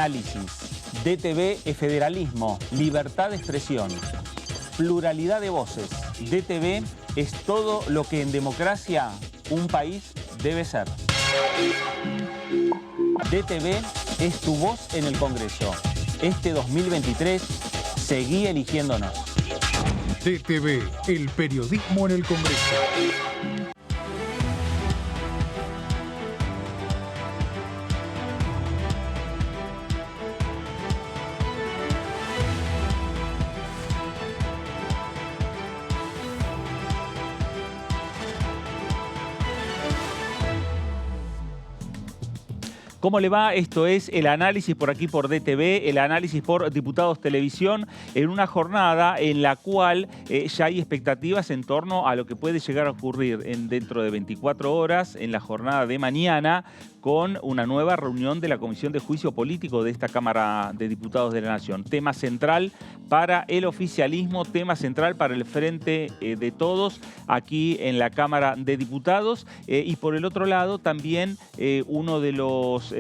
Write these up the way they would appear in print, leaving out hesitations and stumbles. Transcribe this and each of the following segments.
Análisis. DTV es federalismo, libertad de expresión, pluralidad de voces. DTV es todo lo que en democracia un país debe ser. DTV es tu voz en el Congreso. Este 2023, seguí eligiéndonos. DTV, el periodismo en el Congreso. ¿Cómo le va? Esto es el análisis por aquí por DTV, el análisis por Diputados Televisión, en una jornada en la cual ya hay expectativas en torno a lo que puede llegar a ocurrir dentro de 24 horas, en la jornada de mañana, con una nueva reunión de la Comisión de Juicio Político de esta Cámara de Diputados de la Nación. Tema central para el oficialismo, tema central para el Frente de Todos aquí en la Cámara de Diputados. Y por el otro lado también uno de los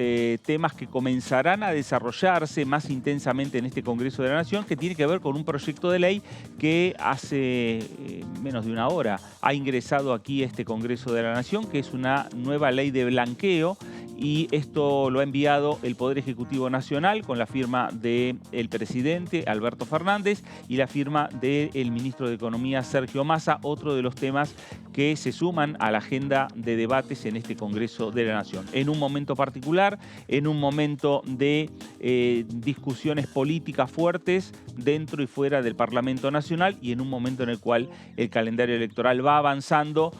temas que comenzarán a desarrollarse más intensamente en este Congreso de la Nación, que tiene que ver con un proyecto de ley que hace menos de una hora ha ingresado aquí a este Congreso de la Nación, que es una nueva ley de blanqueo. Y esto lo ha enviado el Poder Ejecutivo Nacional con la firma del presidente Alberto Fernández y la firma del ministro de Economía Sergio Massa, otro de los temas que se suman a la agenda de debates en este Congreso de la Nación. En un momento particular, en un momento de discusiones políticas fuertes dentro y fuera del Parlamento Nacional y en un momento en el cual el calendario electoral va avanzando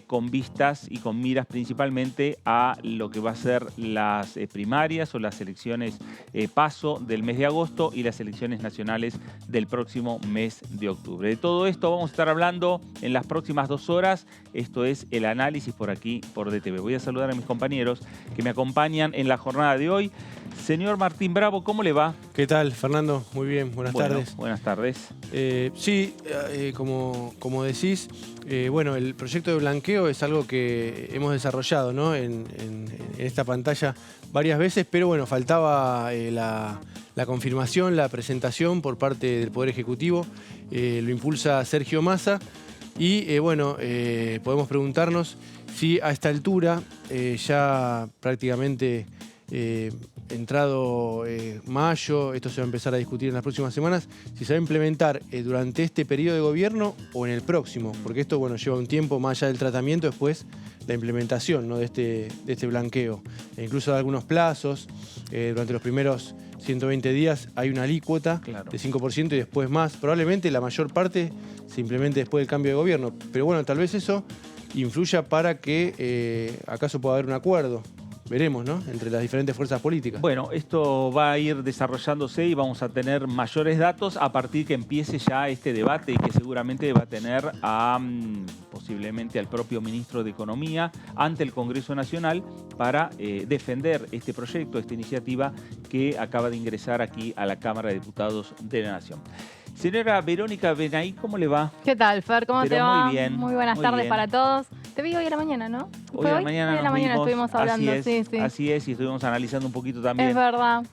con vistas y con miras principalmente a lo que va a ser las primarias o las elecciones PASO del mes de agosto y las elecciones nacionales del próximo mes de octubre. De todo esto vamos a estar hablando en las próximas 2 horas. Esto es el análisis por aquí, por DTV. Voy a saludar a mis compañeros que me acompañan en la jornada de hoy. Señor Martín Bravo, ¿cómo le va? ¿Qué tal, Fernando? Muy bien, buenas tardes. Buenas tardes. Como decís, bueno, el proyecto de blanqueo es algo que hemos desarrollado, ¿no? en esta pantalla varias veces, pero bueno, faltaba la confirmación, la presentación por parte del Poder Ejecutivo. Lo impulsa Sergio Massa y podemos preguntarnos si a esta altura, ya prácticamente entrado mayo, esto se va a empezar a discutir en las próximas semanas, si se va a implementar durante este periodo de gobierno o en el próximo, porque esto lleva un tiempo más allá del tratamiento, después la implementación, ¿no? de este blanqueo. E incluso de algunos plazos, durante los primeros 120 días hay una alícuota de 5% y después más. Probablemente la mayor parte se implemente después del cambio de gobierno, pero bueno, tal vez eso influya para que acaso pueda haber un acuerdo. Veremos, ¿no? Entre las diferentes fuerzas políticas. Bueno, esto va a ir desarrollándose y vamos a tener mayores datos a partir que empiece ya este debate y que seguramente va a tener posiblemente al propio ministro de Economía ante el Congreso Nacional para defender este proyecto, esta iniciativa que acaba de ingresar aquí a la Cámara de Diputados de la Nación. Señora Verónica Benaí, ¿cómo le va? ¿Qué tal, Fer? ¿Cómo te va? Muy bien. Muy buenas tardes para todos. Te vi hoy a la mañana, ¿no? Hoy a la mañana, hoy a la mañana estuvimos hablando, así sí. Así es, y estuvimos analizando un poquito también. Es verdad.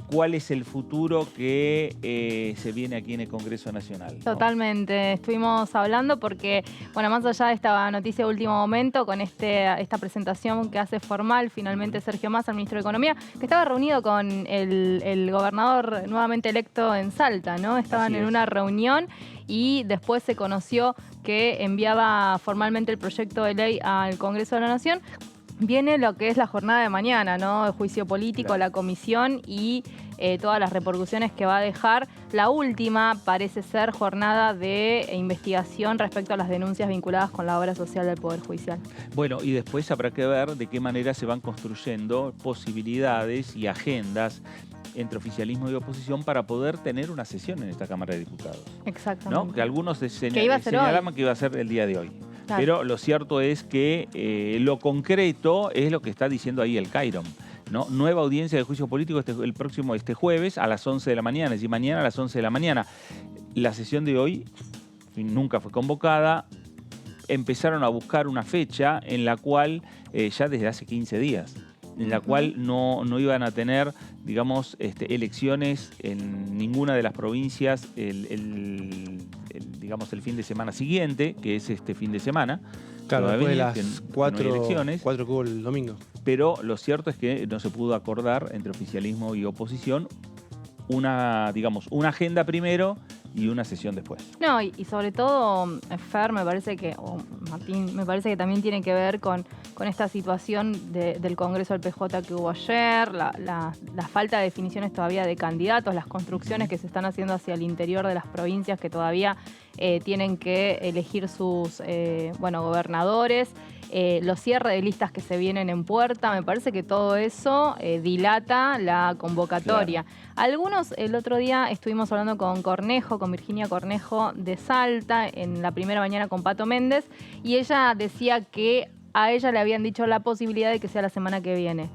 ¿Cuál es el futuro que se viene aquí en el Congreso Nacional, ¿no? Totalmente. Estuvimos hablando porque, bueno, más allá de esta noticia de último momento, con esta presentación que hace formal finalmente Sergio Massa, el ministro de Economía, que estaba reunido con el gobernador nuevamente electo en Salta, ¿no? Estaban en una reunión y después se conoció que enviaba formalmente el proyecto de ley al Congreso de la Nación. Viene lo que es la jornada de mañana, ¿no? El juicio político, la comisión y todas las repercusiones que va a dejar. La última parece ser jornada de investigación respecto a las denuncias vinculadas con la obra social del Poder Judicial. Bueno, y después habrá que ver de qué manera se van construyendo posibilidades y agendas entre oficialismo y oposición para poder tener una sesión en esta Cámara de Diputados. Exactamente. ¿No? Que algunos señalaban que iba a ser el día de hoy. Claro. Pero lo cierto es que lo concreto es lo que está diciendo ahí el Cairon, ¿no? Nueva audiencia de juicio político el próximo jueves a las 11 de la mañana, es decir, mañana a las 11 de la mañana. La sesión de hoy nunca fue convocada. Empezaron a buscar una fecha en la cual ya desde hace 15 días en la cual no iban a tener digamos, elecciones en ninguna de las provincias digamos, el fin de semana siguiente, que es este fin de semana. Claro, después de las que no hay 4 elecciones. 4 que hubo el domingo. Pero lo cierto es que no se pudo acordar entre oficialismo y oposición una agenda primero y una sesión después. No, y sobre todo, Fer, me parece que, o Martín, me parece que también tiene que ver con esta situación del Congreso del PJ que hubo ayer, la falta de definiciones todavía de candidatos, las construcciones que se están haciendo hacia el interior de las provincias que todavía tienen que elegir sus gobernadores. Los cierres de listas que se vienen en puerta, me parece que todo eso dilata la convocatoria. Claro. Algunos, el otro día estuvimos hablando con Virginia Cornejo de Salta, en la primera mañana con Pato Méndez, y ella decía que a ella le habían dicho la posibilidad de que sea la semana que viene.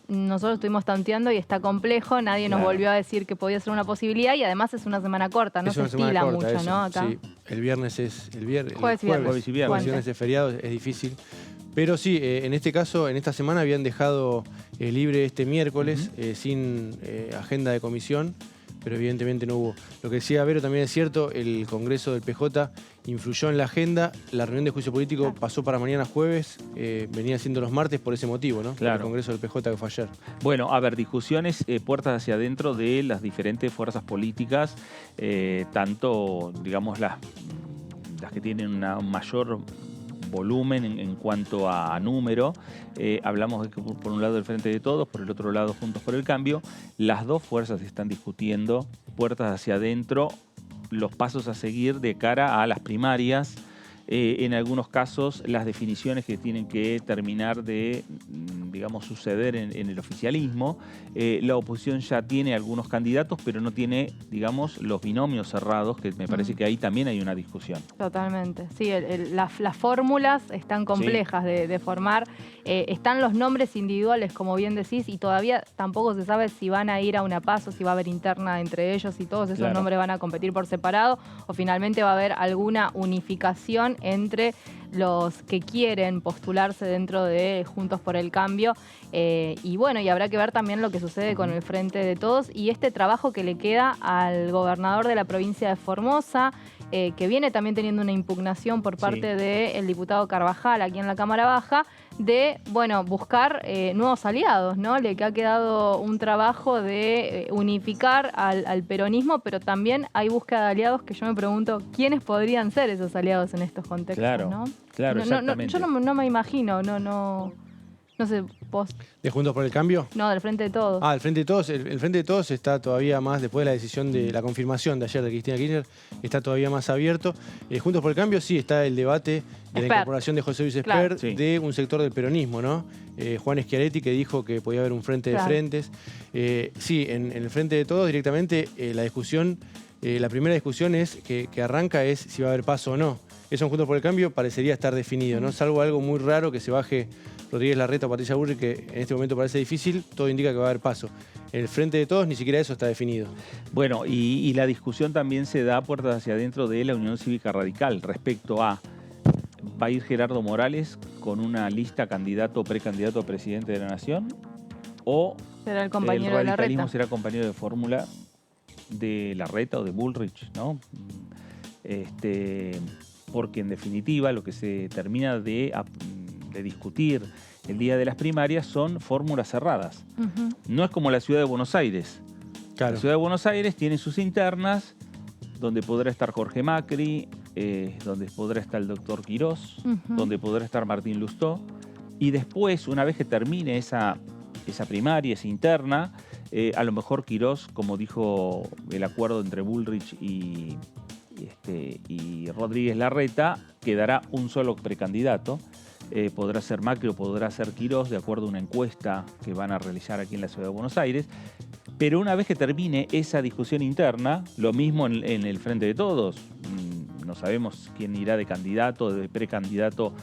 Nosotros estuvimos tanteando y está complejo, nadie nos volvió a decir que podía ser una posibilidad y además es una semana corta, no se estila mucho, eso, ¿no? Acá. Sí, el viernes es el viernes, jueves y viernes. Viernes es feriado, es difícil. Pero sí, en este caso, en esta semana habían dejado libre este miércoles sin agenda de comisión, pero evidentemente no hubo. Lo que decía Vero también es cierto, el Congreso del PJ influyó en la agenda, la reunión de juicio político pasó para mañana jueves, venía siendo los martes por ese motivo, ¿no? Claro. El Congreso del PJ que fue ayer. Bueno, a ver, discusiones puertas hacia adentro de las diferentes fuerzas políticas, tanto, digamos, las que tienen un mayor volumen en cuanto a número. Hablamos de que por un lado del Frente de Todos, por el otro lado Juntos por el Cambio. Las dos fuerzas están discutiendo puertas hacia adentro los pasos a seguir de cara a las primarias. En algunos casos, las definiciones que tienen que terminar de, digamos, suceder en el oficialismo. La oposición ya tiene algunos candidatos, pero no tiene, digamos, los binomios cerrados, que me parece que ahí también hay una discusión. Totalmente. Sí, las fórmulas están complejas de formar. Están los nombres individuales, como bien decís, y todavía tampoco se sabe si van a ir a una PASO, si va a haber interna entre ellos y todos esos nombres van a competir por separado, o finalmente va a haber alguna unificación entre los que quieren postularse dentro de Juntos por el Cambio. Y bueno, y habrá que ver también lo que sucede con el Frente de Todos y este trabajo que le queda al gobernador de la provincia de Formosa, que viene también teniendo una impugnación por parte del diputado Carvajal aquí en la Cámara Baja, de, bueno, buscar nuevos aliados, ¿no? Le ha quedado un trabajo de unificar al peronismo, pero también hay búsqueda de aliados que yo me pregunto, ¿quiénes podrían ser esos aliados en estos contextos? Claro, ¿no? Claro, exactamente. Yo no me imagino, no sé, vos. ¿De Juntos por el Cambio? No, del Frente de Todos. Ah, el Frente de Todos. El Frente de Todos está todavía más, después de la decisión de la confirmación de ayer de Cristina Kirchner, está todavía más abierto. Juntos por el Cambio sí está el debate de la incorporación de José Luis Espert, de un sector del peronismo, ¿no? Juan Schiaretti, que dijo que podía haber un frente de frentes. Sí, en el Frente de Todos directamente la discusión, la primera discusión es que arranca es si va a haber paso o no. Eso en Juntos por el Cambio parecería estar definido, ¿no? Salvo algo muy raro que se baje Rodríguez Larreta o Patricia Bullrich, que en este momento parece difícil, todo indica que va a haber paso. En el Frente de Todos ni siquiera eso está definido. Bueno, y la discusión también se da puertas hacia adentro de la Unión Cívica Radical respecto a, ¿va a ir Gerardo Morales con una lista candidato o precandidato a presidente de la Nación? ¿O será el compañero radicalismo de Larreta? Será compañero de fórmula de Larreta o de Bullrich, ¿no? Porque en definitiva lo que se termina de discutir el día de las primarias son fórmulas cerradas. No es como la ciudad de Buenos Aires. Claro. La ciudad de Buenos Aires tiene sus internas, donde podrá estar Jorge Macri, donde podrá estar el doctor Quirós, donde podrá estar Martín Lustó, y después, una vez que termine esa primaria, esa interna, a lo mejor Quirós, como dijo el acuerdo entre Bullrich y Rodríguez Larreta, quedará un solo precandidato. Podrá ser Macri o podrá ser Quirós, de acuerdo a una encuesta que van a realizar aquí en la ciudad de Buenos Aires. Pero una vez que termine esa discusión interna, lo mismo en el Frente de Todos. No sabemos quién irá de candidato, de precandidato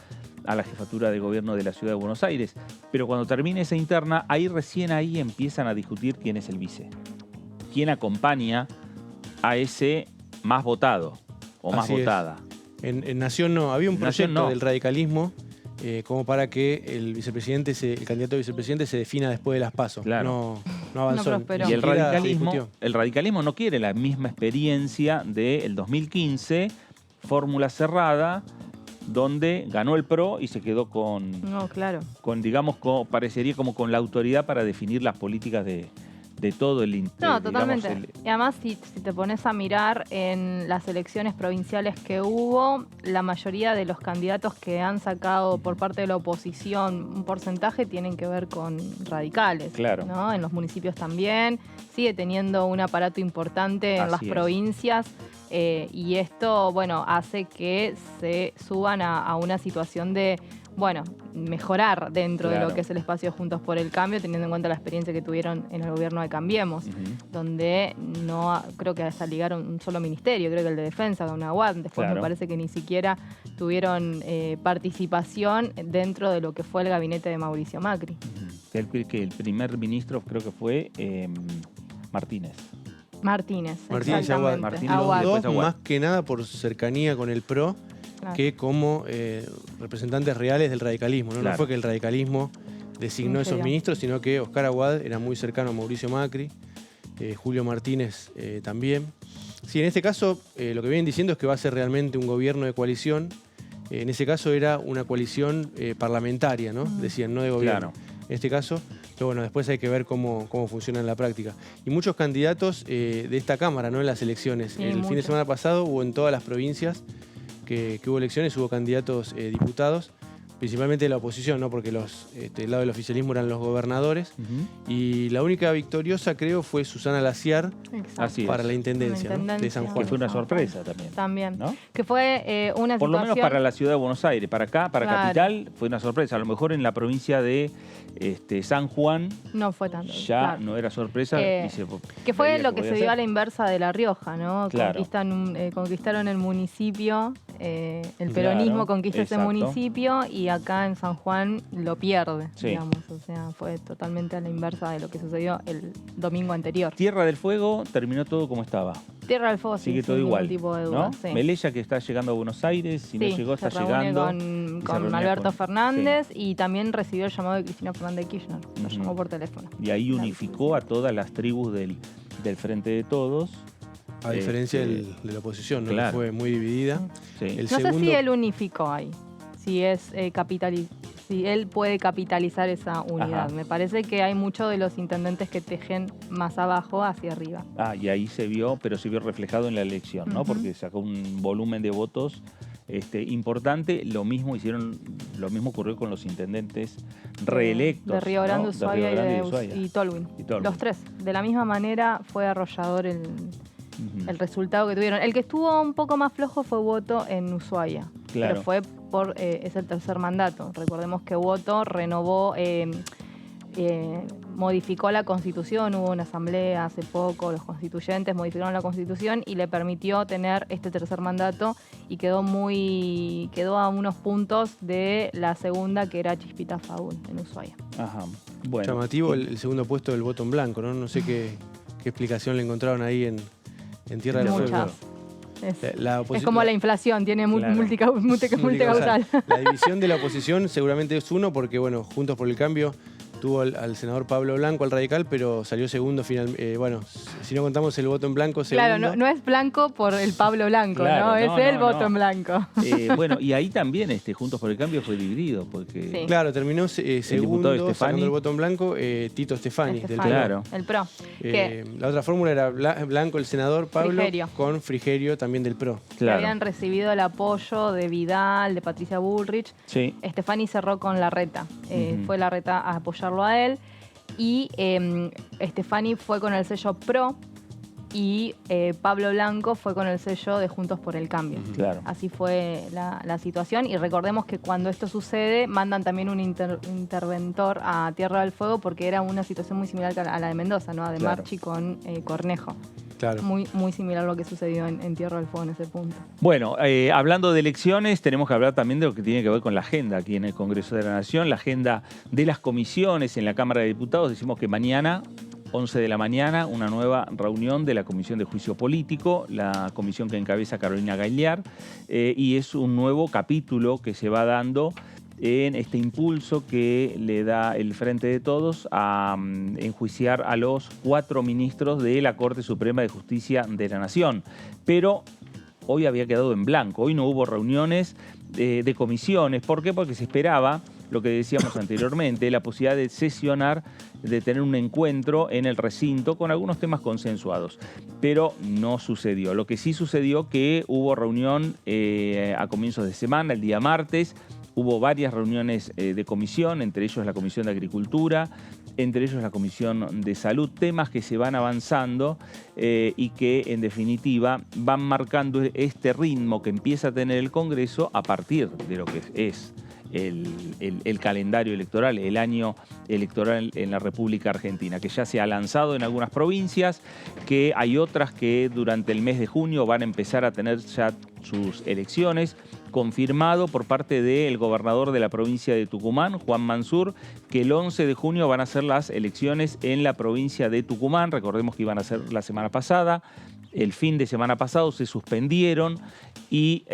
a la jefatura de gobierno de la ciudad de Buenos Aires. Pero cuando termine esa interna, recién ahí empiezan a discutir quién es el vice. Quién acompaña a ese más votado o más votada. En Nación no. Había un proyecto del radicalismo como para que el candidato a vicepresidente se defina después de las PASO. Claro. No, no avanzó. No prosperó. ni Y el siquiera se radicalismo, discutió. no quiere la misma experiencia del 2015, fórmula cerrada, donde ganó el PRO y se quedó No, claro. digamos, parecería como con la autoridad para definir las políticas de todo el No, digamos, totalmente. Y además, si te pones a mirar en las elecciones provinciales que hubo, la mayoría de los candidatos que han sacado por parte de la oposición un porcentaje tienen que ver con radicales. Claro. ¿no? En los municipios también. Sigue teniendo un aparato importante en las Así es. provincias. Y esto, bueno, hace que se suban a una situación de, bueno, mejorar dentro de Claro. lo que es el espacio Juntos por el Cambio, teniendo en cuenta la experiencia que tuvieron en el gobierno de Cambiemos, donde no creo que hasta ligaron un solo ministerio, creo que el de Defensa, con una UAD, después Claro. me parece que ni siquiera tuvieron participación dentro de lo que fue el gabinete de Mauricio Macri. Que el primer ministro creo que fue Martínez. Martínez, Martínez y Aguad. exactamente. Martínez, Aguad. Los después dos, Aguad. más que nada por cercanía con el PRO, Claro. que como representantes reales del radicalismo. ¿no? Claro. No fue que el radicalismo designó esos Ingeniero. ministros, sino que Oscar Aguad era muy cercano a Mauricio Macri, Julio Martínez también. Sí, en este caso lo que vienen diciendo es que va a ser realmente un gobierno de coalición. En ese caso era una coalición parlamentaria, ¿no? Decían, no de gobierno. Claro. En este caso, pero bueno, después hay que ver cómo funciona en la práctica. Y muchos candidatos de esta Cámara, ¿no? En las elecciones. Sí, El fin de muchos. semana pasado hubo en todas las provincias que hubo elecciones, hubo candidatos diputados, principalmente de la oposición, ¿no? Porque el lado del oficialismo eran los gobernadores. Y la única victoriosa, creo, fue Susana Laciar Exacto. Así es. para la intendencia, ¿no? de San Que Juan. fue una sorpresa también. También. ¿No? Que fue una Por lo situación... menos para la ciudad de Buenos Aires. Para acá, para Claro. Capital, fue una sorpresa. A lo mejor en la provincia de San Juan No fue tanto. ya claro. no era sorpresa. Eh, y se Que fue veía lo que se podía dio a ser. la inversa de La Rioja, ¿no? Claro. Conquistaron el municipio, el Claro, peronismo conquista ese exacto. municipio y acá en San Juan lo pierde, Sí. digamos. O sea, fue totalmente a la inversa de lo que sucedió el domingo anterior. Tierra del Fuego terminó todo como estaba. Tierra del Fuego, sí, Sigue todo sin igual. ningún tipo de duda. ¿no? Sí. Melella, que está llegando a Buenos Aires, si no Sí, llegó, está se reúne llegando. con, y se con reúne Alberto con- Fernández y también recibió el llamado de Cristina Fernández de Kirchner. Lo Ujú. llamó por teléfono. Y ahí unificó a todas las tribus del Frente de Todos. A diferencia Este, de la oposición, ¿no? claro. Que fue muy dividida. Sí. El No sé segundo- si él unificó ahí, si él puede capitalizar esa unidad. Ajá. Me parece que hay muchos de los intendentes que tejen más abajo hacia arriba. Y ahí se vio, pero se vio reflejado en la elección, ¿no? Ujú. Porque sacó un volumen de votos importante. Lo mismo ocurrió con los intendentes reelectos. De Río Grande, ¿no? Ushuaia, Río Grande y, y Ushuaia. y Tolwyn. Y Tolwyn. Los tres. De la misma manera fue arrollador Ujú. el resultado que tuvieron. El que estuvo un poco más flojo fue Woto en Ushuaia. Claro. Pero fue es el tercer mandato. Recordemos que Woto renovó, modificó la Constitución, hubo una asamblea hace poco, los constituyentes modificaron la Constitución y le permitió tener este tercer mandato y quedó a unos puntos de la segunda, que era Chispita Faún en Ushuaia. Ajá. Bueno. Llamativo el segundo puesto del voto en blanco, ¿no? No sé qué explicación le encontraron ahí en Tierra del Fuego. Muchas. Es como la inflación, tiene Claro. multicausal. La división de la oposición seguramente es uno, porque bueno, Juntos por el Cambio tuvo al senador Pablo Blanco, al radical, pero salió segundo finalmente. Bueno, si no contamos el voto en blanco, segundo. Claro, no es blanco por el Pablo Blanco, Claro, ¿no? no, Es el no, voto no. en blanco. Bueno, y ahí también Juntos por el Cambio fue dividido, porque Sí. Claro, terminó segundo, diputado Stefani. sacando el voto en blanco, Tito Stefani, del Estefani, PRO. Claro. El PRO. Que La otra fórmula era Blanco, el senador Pablo, Frigerio. con Frigerio también del PRO. que claro. habían recibido el apoyo de Vidal, de Patricia Bullrich. Sí. Stefani cerró con Larreta. Ujú. Fue Larreta a apoyarlo a él. Y Stefani fue con el sello PRO y Pablo Blanco fue con el sello de Juntos por el Cambio. Claro. Así fue la situación. Y recordemos que cuando esto sucede, mandan también un interventor a Tierra del Fuego, porque era una situación muy similar a la de Mendoza, ¿no? De Claro. Marchi con Cornejo. Claro. Muy, muy similar a lo que sucedió en Tierra del Fuego en ese punto. Bueno, hablando de elecciones, tenemos que hablar también de lo que tiene que ver con la agenda aquí en el Congreso de la Nación, la agenda de las comisiones en la Cámara de Diputados. Decimos que mañana, 11 de la mañana, una nueva reunión de la Comisión de Juicio Político, la comisión que encabeza Carolina Gailliar, y es un nuevo capítulo que se va dando en este impulso que le da el Frente de Todos a enjuiciar a los 4 ministros de la Corte Suprema de Justicia de la Nación. Pero hoy había quedado en blanco, hoy no hubo reuniones de comisiones. ¿Por qué? Porque se esperaba, lo que decíamos anteriormente, la posibilidad de sesionar, de tener un encuentro en el recinto con algunos temas consensuados. Pero no sucedió. Lo que sí sucedió que hubo reunión a comienzos de semana, el día martes. Hubo varias reuniones de comisión, entre ellos la Comisión de Agricultura, entre ellos la Comisión de Salud, temas que se van avanzando y que en definitiva van marcando este ritmo que empieza a tener el Congreso a partir de lo que es el calendario electoral, el año electoral en la República Argentina, que ya se ha lanzado en algunas provincias, que hay otras que durante el mes de junio van a empezar a tener ya sus elecciones, confirmado por parte del gobernador de la provincia de Tucumán, Juan Mansur, que el 11 de junio van a ser las elecciones en la provincia de Tucumán. Recordemos que iban a ser la semana pasada. El fin de semana pasado se suspendieron y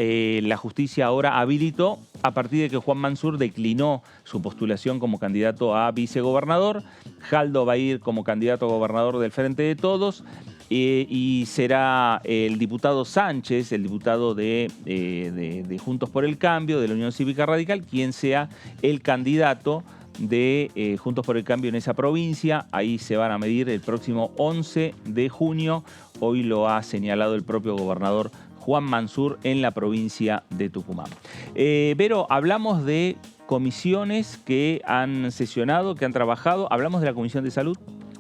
la justicia ahora habilitó a partir de que Juan Mansur declinó su postulación como candidato a vicegobernador. Jaldo va a ir como candidato a gobernador del Frente de Todos. Y será el diputado Sánchez, el diputado de Juntos por el Cambio, de la Unión Cívica Radical, quien sea el candidato de Juntos por el Cambio en esa provincia. Ahí se van a medir el próximo 11 de junio. Hoy lo ha señalado el propio gobernador Juan Mansur en la provincia de Tucumán. Vero, hablamos de comisiones que han sesionado, que han trabajado. ¿Hablamos de la Comisión de Salud?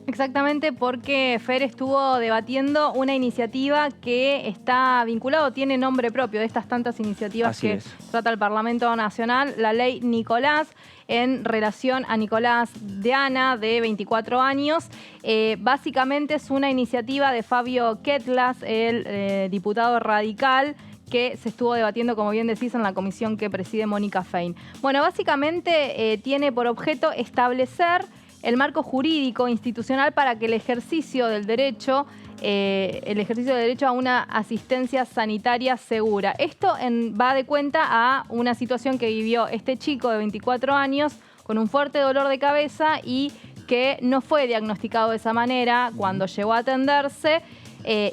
Exactamente, porque Fer estuvo debatiendo una iniciativa que está vinculado, tiene nombre propio de estas tantas iniciativas que trata el Parlamento Nacional, la ley Nicolás, en relación a Nicolás Deana, de 24 años. Básicamente es una iniciativa de Fabio Ketlas, el diputado radical, que se estuvo debatiendo, como bien decís, en la comisión que preside Mónica Fein. Bueno, básicamente tiene por objeto establecer el marco jurídico institucional para que el ejercicio del derecho a una asistencia sanitaria segura. Esto va de cuenta a una situación que vivió este chico de 24 años con un fuerte dolor de cabeza y que no fue diagnosticado de esa manera cuando llegó a atenderse.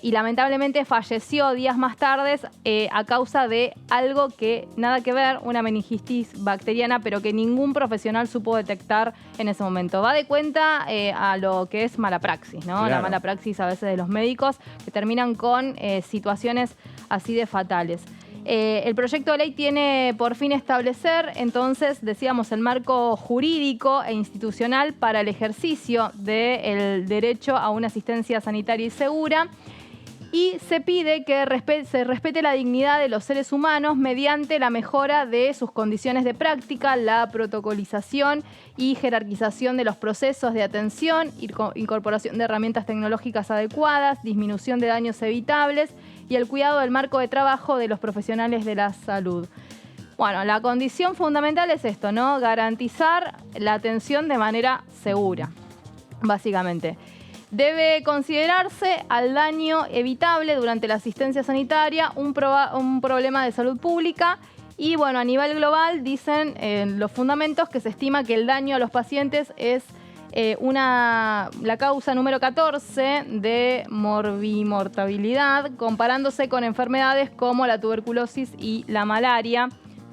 Y lamentablemente falleció días más tarde a causa de algo que nada que ver, una meningitis bacteriana, pero que ningún profesional supo detectar en ese momento. Va de cuenta a lo que es mala praxis, ¿no? Claro. La mala praxis a veces de los médicos que terminan con situaciones así de fatales. El proyecto de ley tiene por fin establecer, entonces, decíamos, el marco jurídico e institucional para el ejercicio del derecho a una asistencia sanitaria y segura. Y se pide que se respete la dignidad de los seres humanos mediante la mejora de sus condiciones de práctica, la protocolización y jerarquización de los procesos de atención, incorporación de herramientas tecnológicas adecuadas, disminución de daños evitables y el cuidado del marco de trabajo de los profesionales de la salud. Bueno, la condición fundamental es esto, ¿no? Garantizar la atención de manera segura, básicamente. Debe considerarse al daño evitable durante la asistencia sanitaria un problema de salud pública y, bueno, a nivel global dicen los fundamentos que se estima que el daño a los pacientes es la causa número 14 de morbimortabilidad, comparándose con enfermedades como la tuberculosis y la malaria,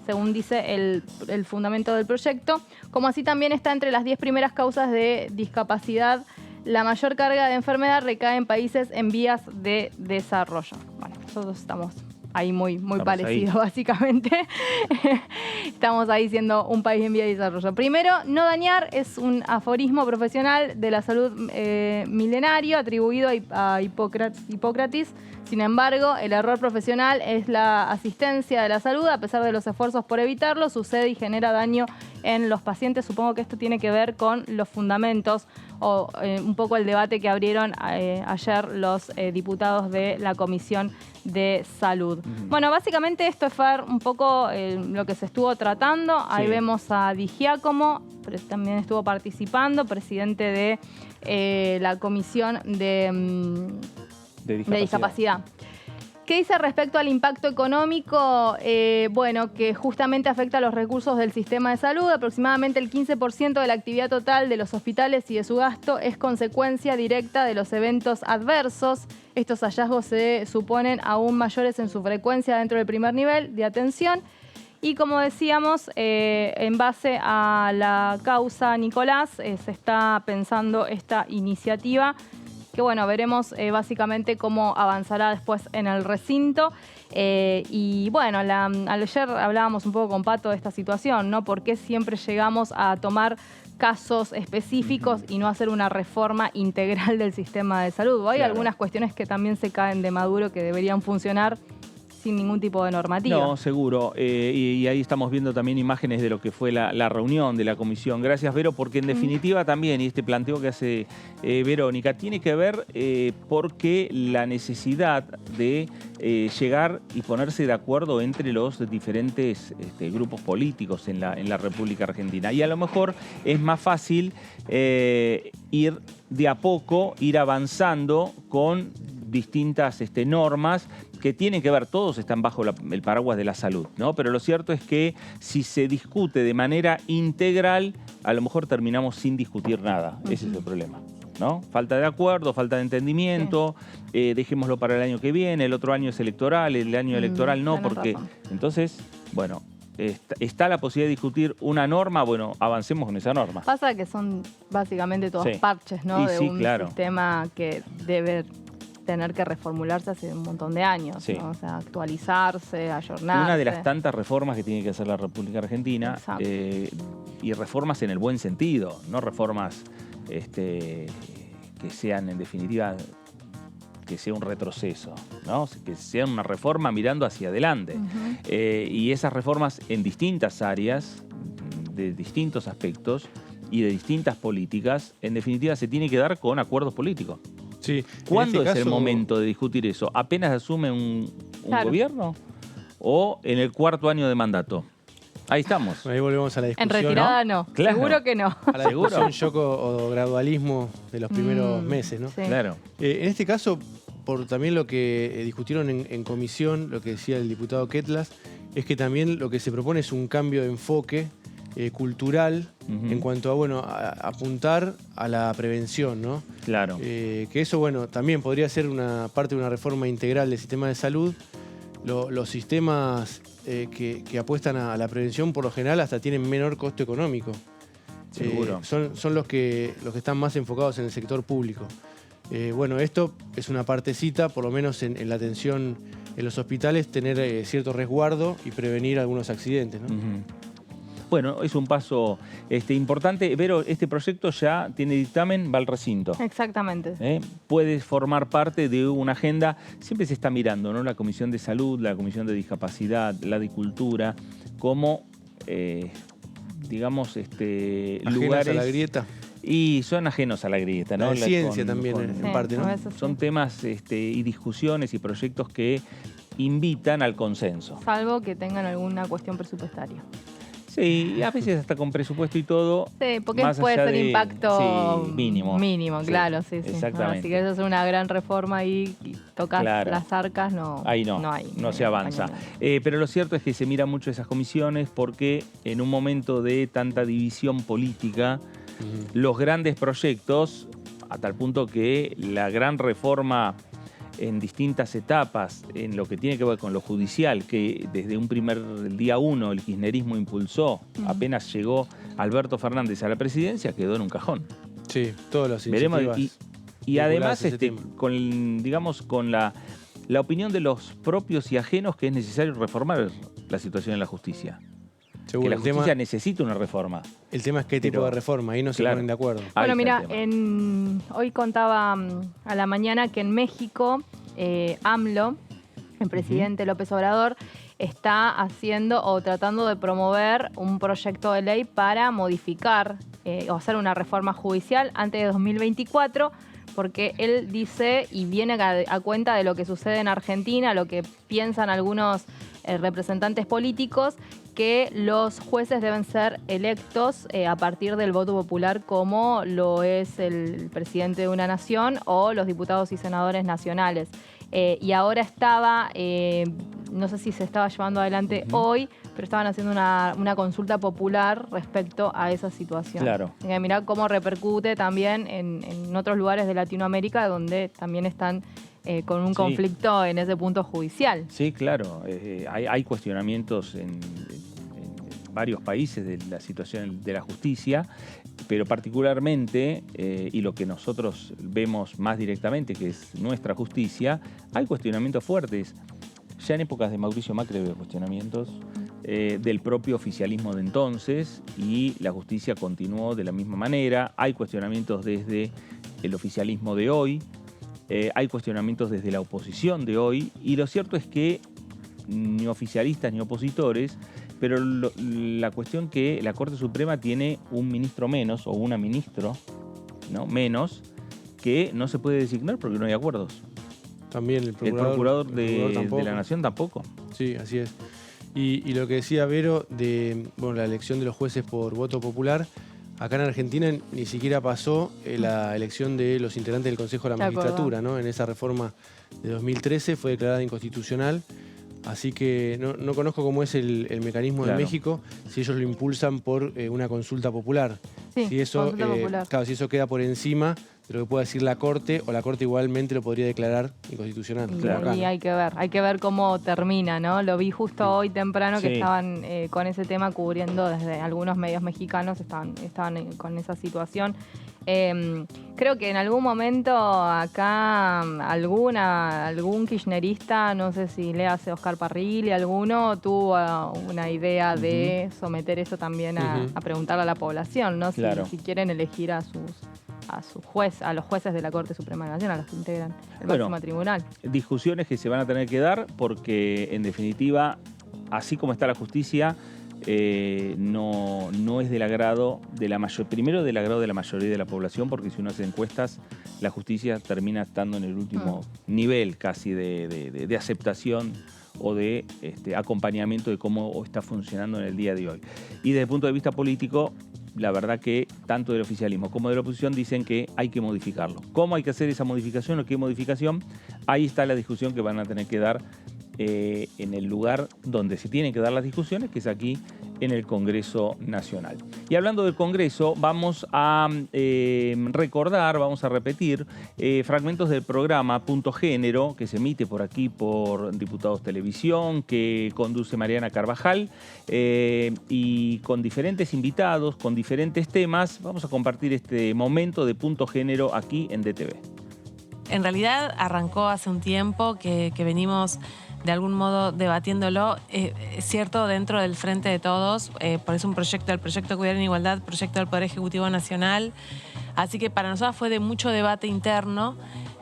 según dice el fundamento del proyecto. Como así también está entre las 10 primeras causas de discapacidad. La mayor carga de enfermedad recae en países en vías de desarrollo. Bueno, nosotros estamos ahí muy parecidos, básicamente. Estamos ahí siendo un país en vía de desarrollo. Primero, no dañar es un aforismo profesional de la salud milenario atribuido a Hipócrates. Sin embargo, el error profesional es la asistencia de la salud. A pesar de los esfuerzos por evitarlo, sucede y genera daño en los pacientes. Supongo que esto tiene que ver con los fundamentos o un poco el debate que abrieron ayer los diputados de la Comisión de Salud. Bueno, básicamente esto es un poco lo que se estuvo tratando. Sí. Ahí vemos a Di Giacomo, pero también estuvo participando, presidente de la Comisión de discapacidad. ¿Qué dice respecto al impacto económico? Bueno, que justamente afecta a los recursos del sistema de salud. Aproximadamente el 15% de la actividad total de los hospitales y de su gasto es consecuencia directa de los eventos adversos. Estos hallazgos se suponen aún mayores en su frecuencia dentro del primer nivel de atención. Y como decíamos, en base a la causa Nicolás, se está pensando esta iniciativa que bueno, veremos básicamente cómo avanzará después en el recinto. Y bueno, ayer hablábamos un poco con Pato de esta situación, ¿no? ¿Por qué siempre llegamos a tomar casos específicos y no hacer una reforma integral del sistema de salud? Hay algunas cuestiones que también se caen de maduro que deberían funcionar sin ningún tipo de normativa. No, seguro. Y ahí estamos viendo también imágenes de lo que fue la reunión de la comisión. Gracias, Vero, porque en definitiva también, y este planteo que hace Verónica, tiene que ver porque la necesidad de llegar y ponerse de acuerdo entre los diferentes grupos políticos en la República Argentina. Y a lo mejor es más fácil ir de a poco, ir avanzando con distintas normas que tienen que ver, todos están bajo el paraguas de la salud, ¿no? Pero lo cierto es que si se discute de manera integral, a lo mejor terminamos sin discutir nada. Ese es el problema, ¿no? Falta de acuerdo, falta de entendimiento, dejémoslo para el año que viene, el otro año es electoral, el año electoral no, porque entonces, bueno, está la posibilidad de discutir una norma, bueno, avancemos con esa norma. Pasa que son básicamente todos parches, ¿no? De un sistema que debe tener que reformularse hace un montón de años, ¿no? O sea, actualizarse, ayornarse. Una de las tantas reformas que tiene que hacer la República Argentina, y reformas en el buen sentido, no reformas que sean, en definitiva, que sea un retroceso, ¿no? Que sea una reforma mirando hacia adelante. Y esas reformas en distintas áreas, de distintos aspectos y de distintas políticas, en definitiva se tiene que dar con acuerdos políticos. Sí, ¿Cuándo es el momento de discutir eso? ¿Apenas asume un gobierno? ¿O en el cuarto año de mandato? Ahí estamos. Ahí volvemos a la discusión. En retirada no. Claro. Seguro que no. A la discusión shock o gradualismo de los primeros meses, ¿no? Sí. Claro. En este caso, por también lo que discutieron en comisión, lo que decía el diputado Ketlas, es que también lo que se propone es un cambio de enfoque cultural en cuanto a, bueno, apuntar a la prevención, ¿no? Claro. Que eso, bueno, también podría ser una parte de una reforma integral del sistema de salud. Los sistemas que apuestan a la prevención, por lo general, hasta tienen menor costo económico. Seguro. Son los que están más enfocados en el sector público. Bueno, esto es una partecita, por lo menos en la atención en los hospitales, tener cierto resguardo y prevenir algunos accidentes, ¿no? Bueno, es un paso importante. Pero este proyecto ya tiene dictamen, va al recinto. Exactamente. Puede formar parte de una agenda. Siempre se está mirando, ¿no? La Comisión de Salud, la Comisión de Discapacidad, la de Cultura, como, digamos, lugares a la grieta. Y son ajenos a la grieta, ¿no? La ciencia también, en parte, ¿no? Son temas y discusiones y proyectos que invitan al consenso. Salvo que tengan alguna cuestión presupuestaria. Sí, a veces hasta con presupuesto y todo. Sí, porque más puede allá ser impacto mínimo. Mínimo, claro, sí. Exactamente. Si querés hacer una gran reforma y tocas las arcas, ahí no se avanza. Pero lo cierto es que se mira mucho esas comisiones porque en un momento de tanta división política, los grandes proyectos, a tal punto que la gran reforma en distintas etapas, en lo que tiene que ver con lo judicial, que desde un primer día uno el kirchnerismo impulsó, apenas llegó Alberto Fernández a la presidencia, quedó en un cajón. Sí, todas las iniciativas. Y además, con la opinión de los propios y ajenos que es necesario reformar la situación en la justicia. Seguro, que la justicia necesita una reforma. El tema es qué tipo de reforma, ahí no se ponen de acuerdo. Bueno, mira, hoy contaba a la mañana que en México, AMLO, el presidente López Obrador, está haciendo o tratando de promover un proyecto de ley para modificar o hacer una reforma judicial antes de 2024, porque él dice y viene a cuenta de lo que sucede en Argentina, lo que piensan algunos representantes políticos, que los jueces deben ser electos a partir del voto popular, como lo es el presidente de una nación o los diputados y senadores nacionales. Y ahora estaba, no sé si se estaba llevando adelante hoy, pero estaban haciendo una consulta popular respecto a esa situación. Claro. Mirá cómo repercute también en otros lugares de Latinoamérica, donde también están con un conflicto en ese punto judicial. Sí, claro. Hay cuestionamientos en varios países de la situación de la justicia, pero particularmente, y lo que nosotros vemos más directamente, que es nuestra justicia, hay cuestionamientos fuertes. Ya en épocas de Mauricio Macri había cuestionamientos del propio oficialismo de entonces, y la justicia continuó de la misma manera. Hay cuestionamientos desde el oficialismo de hoy, hay cuestionamientos desde la oposición de hoy, y lo cierto es que ni oficialistas ni opositores, pero la cuestión que la Corte Suprema tiene un ministro menos, o una ministro, ¿no?, menos, que no se puede designar porque no hay acuerdos. También el procurador de la Nación tampoco. Sí, así es. Y lo que decía Vero de la elección de los jueces por voto popular, acá en Argentina ni siquiera pasó la elección de los integrantes del Consejo de la Magistratura, ¿no? En esa reforma de 2013 fue declarada inconstitucional. Así que no conozco cómo es el mecanismo de México, si ellos lo impulsan por una consulta popular. Sí, si eso, consulta popular. Claro, si eso queda por encima de lo que pueda decir la Corte, o la Corte igualmente lo podría declarar inconstitucional. Claro. Y hay que ver cómo termina, ¿no? Lo vi justo hoy temprano que estaban con ese tema cubriendo desde algunos medios mexicanos, estaban con esa situación. Creo que en algún momento acá algún kirchnerista, no sé si le hace Oscar Parrilli, alguno tuvo una idea de someter eso también a preguntarle a la población, ¿no? Si quieren elegir a los jueces de la Corte Suprema de la Nación, a los que integran el máximo tribunal. Discusiones que se van a tener que dar porque, en definitiva, así como está la justicia, no es del agrado de la mayoría, primero del agrado de la mayoría de la población, porque si uno hace encuestas, la justicia termina estando en el último nivel casi de aceptación o de acompañamiento de cómo está funcionando en el día de hoy. Y desde el punto de vista político, la verdad que tanto del oficialismo como de la oposición dicen que hay que modificarlo. ¿Cómo hay que hacer esa modificación o qué modificación? Ahí está la discusión que van a tener que dar en el lugar donde se tienen que dar las discusiones, que es aquí en el Congreso Nacional. Y hablando del Congreso, vamos a recordar, vamos a repetir fragmentos del programa Punto Género, que se emite por aquí por Diputados Televisión, que conduce Mariana Carvajal, y con diferentes invitados, con diferentes temas. Vamos a compartir este momento de Punto Género aquí en DTV. En realidad arrancó hace un tiempo que venimos de algún modo debatiéndolo, es cierto, dentro del Frente de Todos, por eso el proyecto Cuidar en Igualdad, proyecto del Poder Ejecutivo Nacional, así que para nosotros fue de mucho debate interno,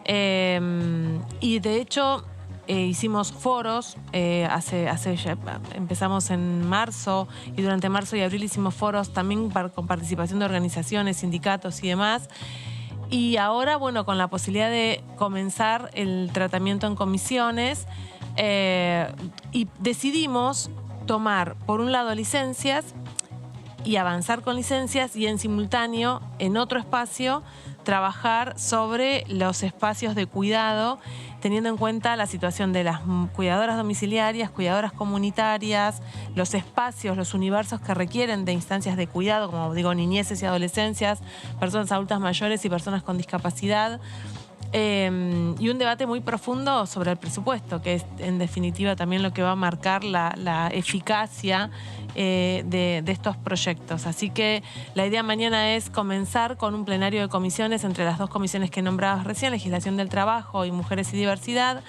y de hecho hicimos foros, empezamos en marzo, y durante marzo y abril hicimos foros también con participación de organizaciones, sindicatos y demás. Y ahora, bueno, con la posibilidad de comenzar el tratamiento en comisiones, y decidimos tomar, por un lado, licencias y avanzar con licencias, y en simultáneo, en otro espacio, trabajar sobre los espacios de cuidado, teniendo en cuenta la situación de las cuidadoras domiciliarias, cuidadoras comunitarias, los espacios, los universos que requieren de instancias de cuidado, como digo, niñeces y adolescencias, personas adultas mayores y personas con discapacidad. Y un debate muy profundo sobre el presupuesto, que es en definitiva también lo que va a marcar la eficacia de estos proyectos. Así que la idea mañana es comenzar con un plenario de comisiones entre las dos comisiones que nombrabas recién, Legislación del Trabajo y Mujeres y Diversidad,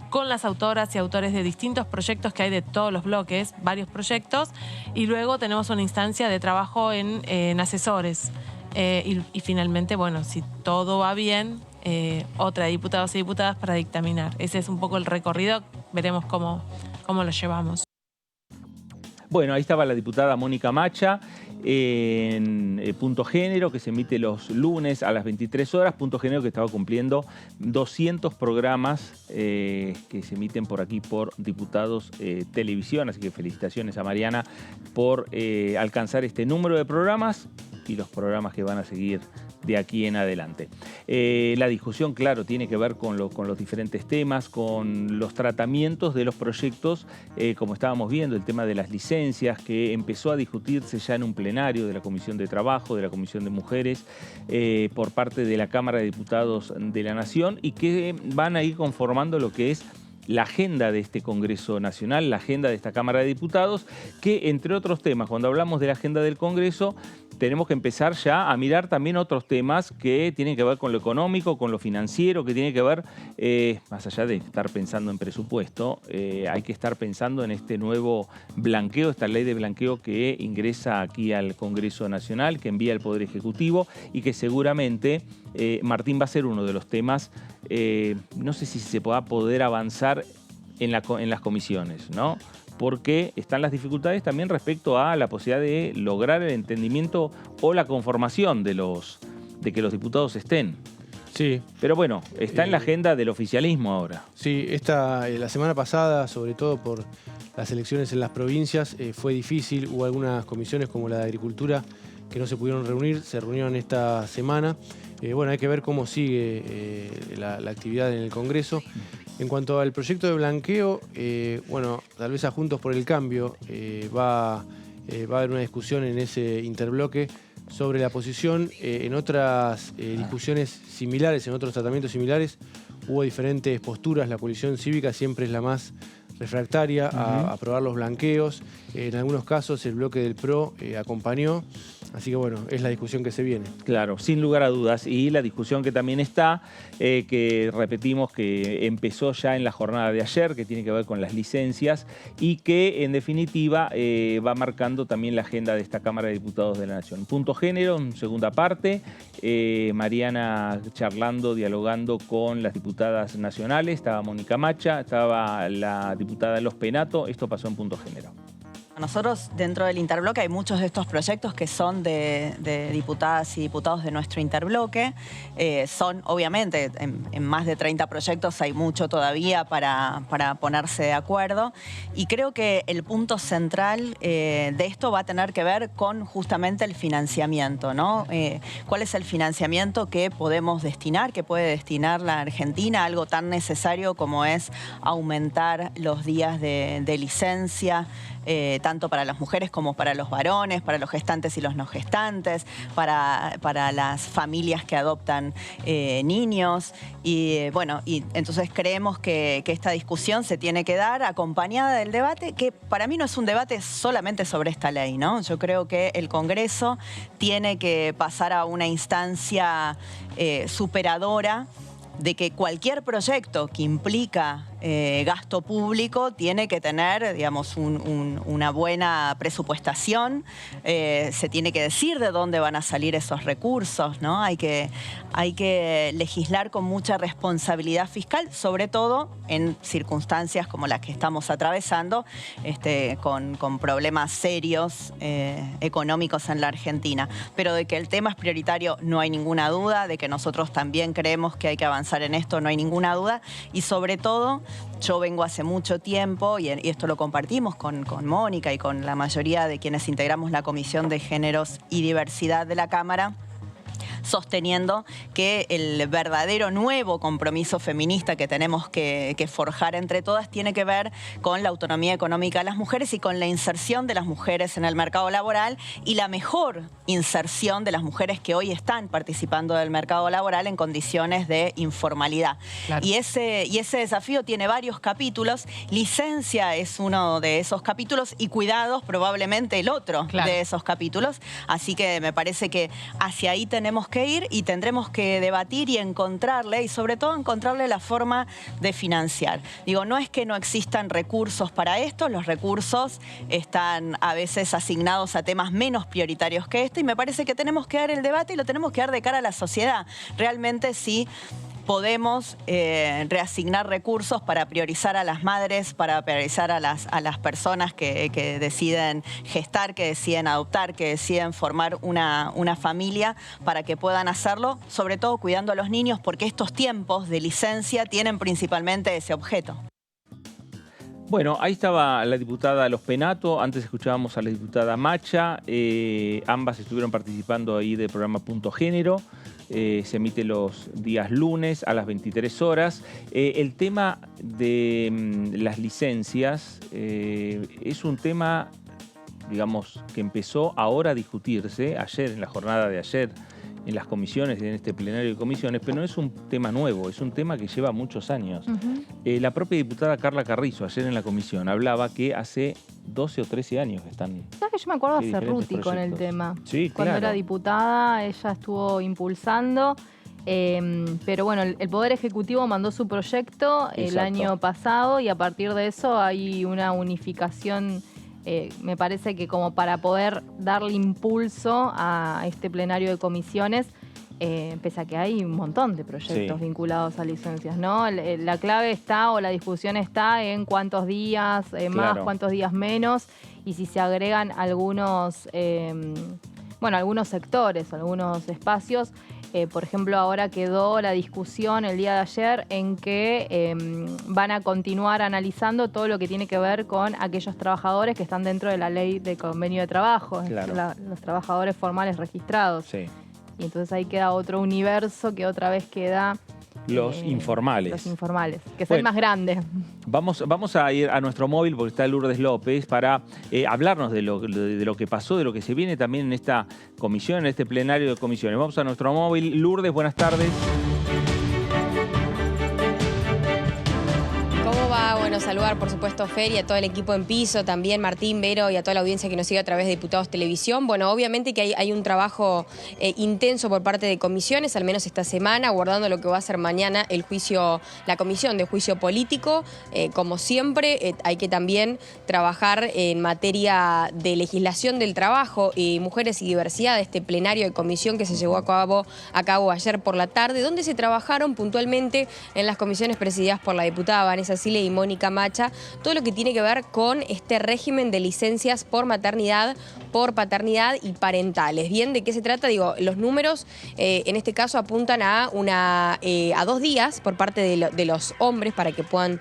con las autoras y autores de distintos proyectos que hay de todos los bloques, varios proyectos, y luego tenemos una instancia de trabajo en asesores. Y finalmente, bueno, si todo va bien, otra de diputados y diputadas para dictaminar. Ese es un poco el recorrido, veremos cómo lo llevamos. Bueno, ahí estaba la diputada Mónica Macha, en Punto Género, que se emite los lunes a las 23 horas. Punto Género que estaba cumpliendo 200 programas que se emiten por aquí por Diputados Televisión. Así que felicitaciones a Mariana por alcanzar este número de programas y los programas que van a seguir de aquí en adelante. La discusión, claro, tiene que ver con los diferentes temas, con los tratamientos de los proyectos, como estábamos viendo, el tema de las licencias, que empezó a discutirse ya en un plenario de la Comisión de Trabajo, de la Comisión de Mujeres, por parte de la Cámara de Diputados de la Nación, y que van a ir conformando lo que es la agenda de este Congreso Nacional, la agenda de esta Cámara de Diputados, que entre otros temas, cuando hablamos de la agenda del Congreso, tenemos que empezar ya a mirar también otros temas que tienen que ver con lo económico, con lo financiero, que tiene que ver, más allá de estar pensando en presupuesto, hay que estar pensando en este nuevo blanqueo, esta ley de blanqueo que ingresa aquí al Congreso Nacional, que envía al Poder Ejecutivo y que seguramente Martín va a ser uno de los temas, no sé si se va a poder avanzar en las comisiones, ¿no? Porque están las dificultades también respecto a la posibilidad de lograr el entendimiento o la conformación de que los diputados estén. Sí. Pero bueno, está en la agenda del oficialismo ahora. Sí, la semana pasada, sobre todo por las elecciones en las provincias, fue difícil. Hubo algunas comisiones como la de Agricultura que no se pudieron reunir, se reunieron esta semana. Bueno, hay que ver cómo sigue la actividad en el Congreso. En cuanto al proyecto de blanqueo, bueno, tal vez a Juntos por el Cambio va a haber una discusión en ese interbloque sobre la posición. En otras discusiones similares, en otros tratamientos similares, hubo diferentes posturas. La coalición cívica siempre es la más refractaria a aprobar los blanqueos. En algunos casos el bloque del PRO acompañó. Así que bueno, es la discusión que se viene. Claro, sin lugar a dudas. Y la discusión que también está, que repetimos que empezó ya en la jornada de ayer, que tiene que ver con las licencias y que en definitiva va marcando también la agenda de esta Cámara de Diputados de la Nación. Punto Género, en segunda parte, Mariana charlando, dialogando con las diputadas nacionales, estaba Mónica Macha, estaba la diputada Los Penato, esto pasó en Punto Género. Nosotros dentro del interbloque hay muchos de estos proyectos que son de diputadas y diputados de nuestro interbloque. Son obviamente en más de 30 proyectos hay mucho todavía para ponerse de acuerdo y creo que el punto central de esto va a tener que ver con justamente el financiamiento, ¿no? ¿Cuál es el financiamiento que podemos destinar, que puede destinar la Argentina a algo tan necesario como es aumentar los días de licencia? Tanto para las mujeres como para los varones, para los gestantes y los no gestantes, para las familias que adoptan niños. Y bueno, y entonces creemos que esta discusión se tiene que dar acompañada del debate, que para mí no es un debate solamente sobre esta ley, ¿no? Yo creo que el Congreso tiene que pasar a una instancia superadora de que cualquier proyecto que implica gasto público tiene que tener, digamos, una buena presupuestación, se tiene que decir de dónde van a salir esos recursos, ¿no? Hay que legislar con mucha responsabilidad fiscal, sobre todo en circunstancias como las que estamos atravesando, con problemas serios económicos en la Argentina. Pero de que el tema es prioritario no hay ninguna duda, de que nosotros también creemos que hay que avanzar en esto no hay ninguna duda, y sobre todo yo vengo hace mucho tiempo, y esto lo compartimos con Mónica y con la mayoría de quienes integramos la Comisión de Géneros y Diversidad de la Cámara, sosteniendo que el verdadero nuevo compromiso feminista que tenemos que forjar entre todas tiene que ver con la autonomía económica de las mujeres y con la inserción de las mujeres en el mercado laboral y la mejor inserción de las mujeres que hoy están participando del mercado laboral en condiciones de informalidad. Claro. Y ese desafío tiene varios capítulos. Licencia es uno de esos capítulos y cuidados probablemente el otro de esos capítulos. Así que me parece que hacia ahí tenemos que ir y tendremos que debatir y encontrarle, y sobre todo encontrarle la forma de financiar. Digo, no es que no existan recursos para esto, los recursos están a veces asignados a temas menos prioritarios que este, y me parece que tenemos que dar el debate y lo tenemos que dar de cara a la sociedad. Realmente sí. podemos reasignar recursos para priorizar a las madres, para priorizar a las personas que deciden gestar, que deciden adoptar, que deciden formar una familia, para que puedan hacerlo, sobre todo cuidando a los niños, porque estos tiempos de licencia tienen principalmente ese objeto. Bueno, ahí estaba la diputada Los Penato, antes escuchábamos a la diputada Macha, ambas estuvieron participando ahí del programa Punto Género, se emite los días lunes a las 23 horas. El tema de las licencias es un tema, digamos, que empezó ahora a discutirse, ayer, en la jornada de ayer, en las comisiones, en este plenario de comisiones, pero no es un tema nuevo, es un tema que lleva muchos años. La propia diputada Carla Carrizo, ayer en la comisión, hablaba que hace 12 o 13 años que están... ¿Sabes que yo me acuerdo a Cerruti con el tema? Sí, Cuando claro. era diputada, ella estuvo impulsando, pero bueno, el Poder Ejecutivo mandó su proyecto el Exacto. año pasado y a partir de eso hay una unificación. Me parece que como para poder darle impulso a este plenario de comisiones, pese a que hay un montón de proyectos vinculados a licencias, ¿no? La clave está, o la discusión está en cuántos días más, cuántos días menos, y si se agregan algunos, algunos sectores, algunos espacios. Por ejemplo, ahora quedó la discusión el día de ayer en que van a continuar analizando todo lo que tiene que ver con aquellos trabajadores que están dentro de la ley de convenio de trabajo, los trabajadores formales registrados. Sí. Y entonces ahí queda otro universo que otra vez queda... Los informales. Los informales, que es el más grande. Vamos a ir a nuestro móvil porque está Lourdes López para hablarnos de lo que pasó, de lo que se viene también en esta comisión, en este plenario de comisiones. Vamos a nuestro móvil. Lourdes, buenas tardes. ¿Cómo va? Bueno, saludar por supuesto Fer y a todo el equipo en piso, también Martín, Vero y a toda la audiencia que nos sigue a través de Diputados Televisión. Bueno, obviamente que hay un trabajo intenso por parte de comisiones, al menos esta semana, abordando lo que va a ser mañana el juicio, la comisión de juicio político. Como siempre, hay que también trabajar en materia de legislación del trabajo y mujeres y diversidad, este plenario de comisión que se llevó a cabo ayer por la tarde, donde se trabajaron puntualmente en las comisiones presididas por la diputada Vanessa Sile y Mónica Macha, todo lo que tiene que ver con este régimen de licencias por maternidad, por paternidad y parentales. Bien, ¿de qué se trata? Digo, los números en este caso apuntan a 2 días por parte de los hombres para que puedan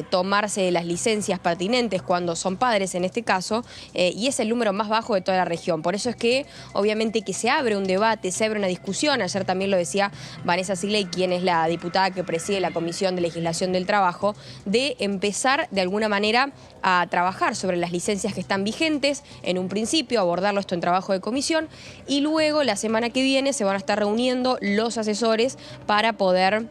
tomarse las licencias pertinentes cuando son padres en este caso, y es el número más bajo de toda la región. Por eso es que obviamente que se abre un debate, se abre una discusión. Ayer también lo decía Vanessa Sile, quien es la diputada que preside la Comisión de Legislación del Trabajo, de empezar de alguna manera a trabajar sobre las licencias que están vigentes, en un principio abordarlo esto en trabajo de comisión, y luego la semana que viene se van a estar reuniendo los asesores para poder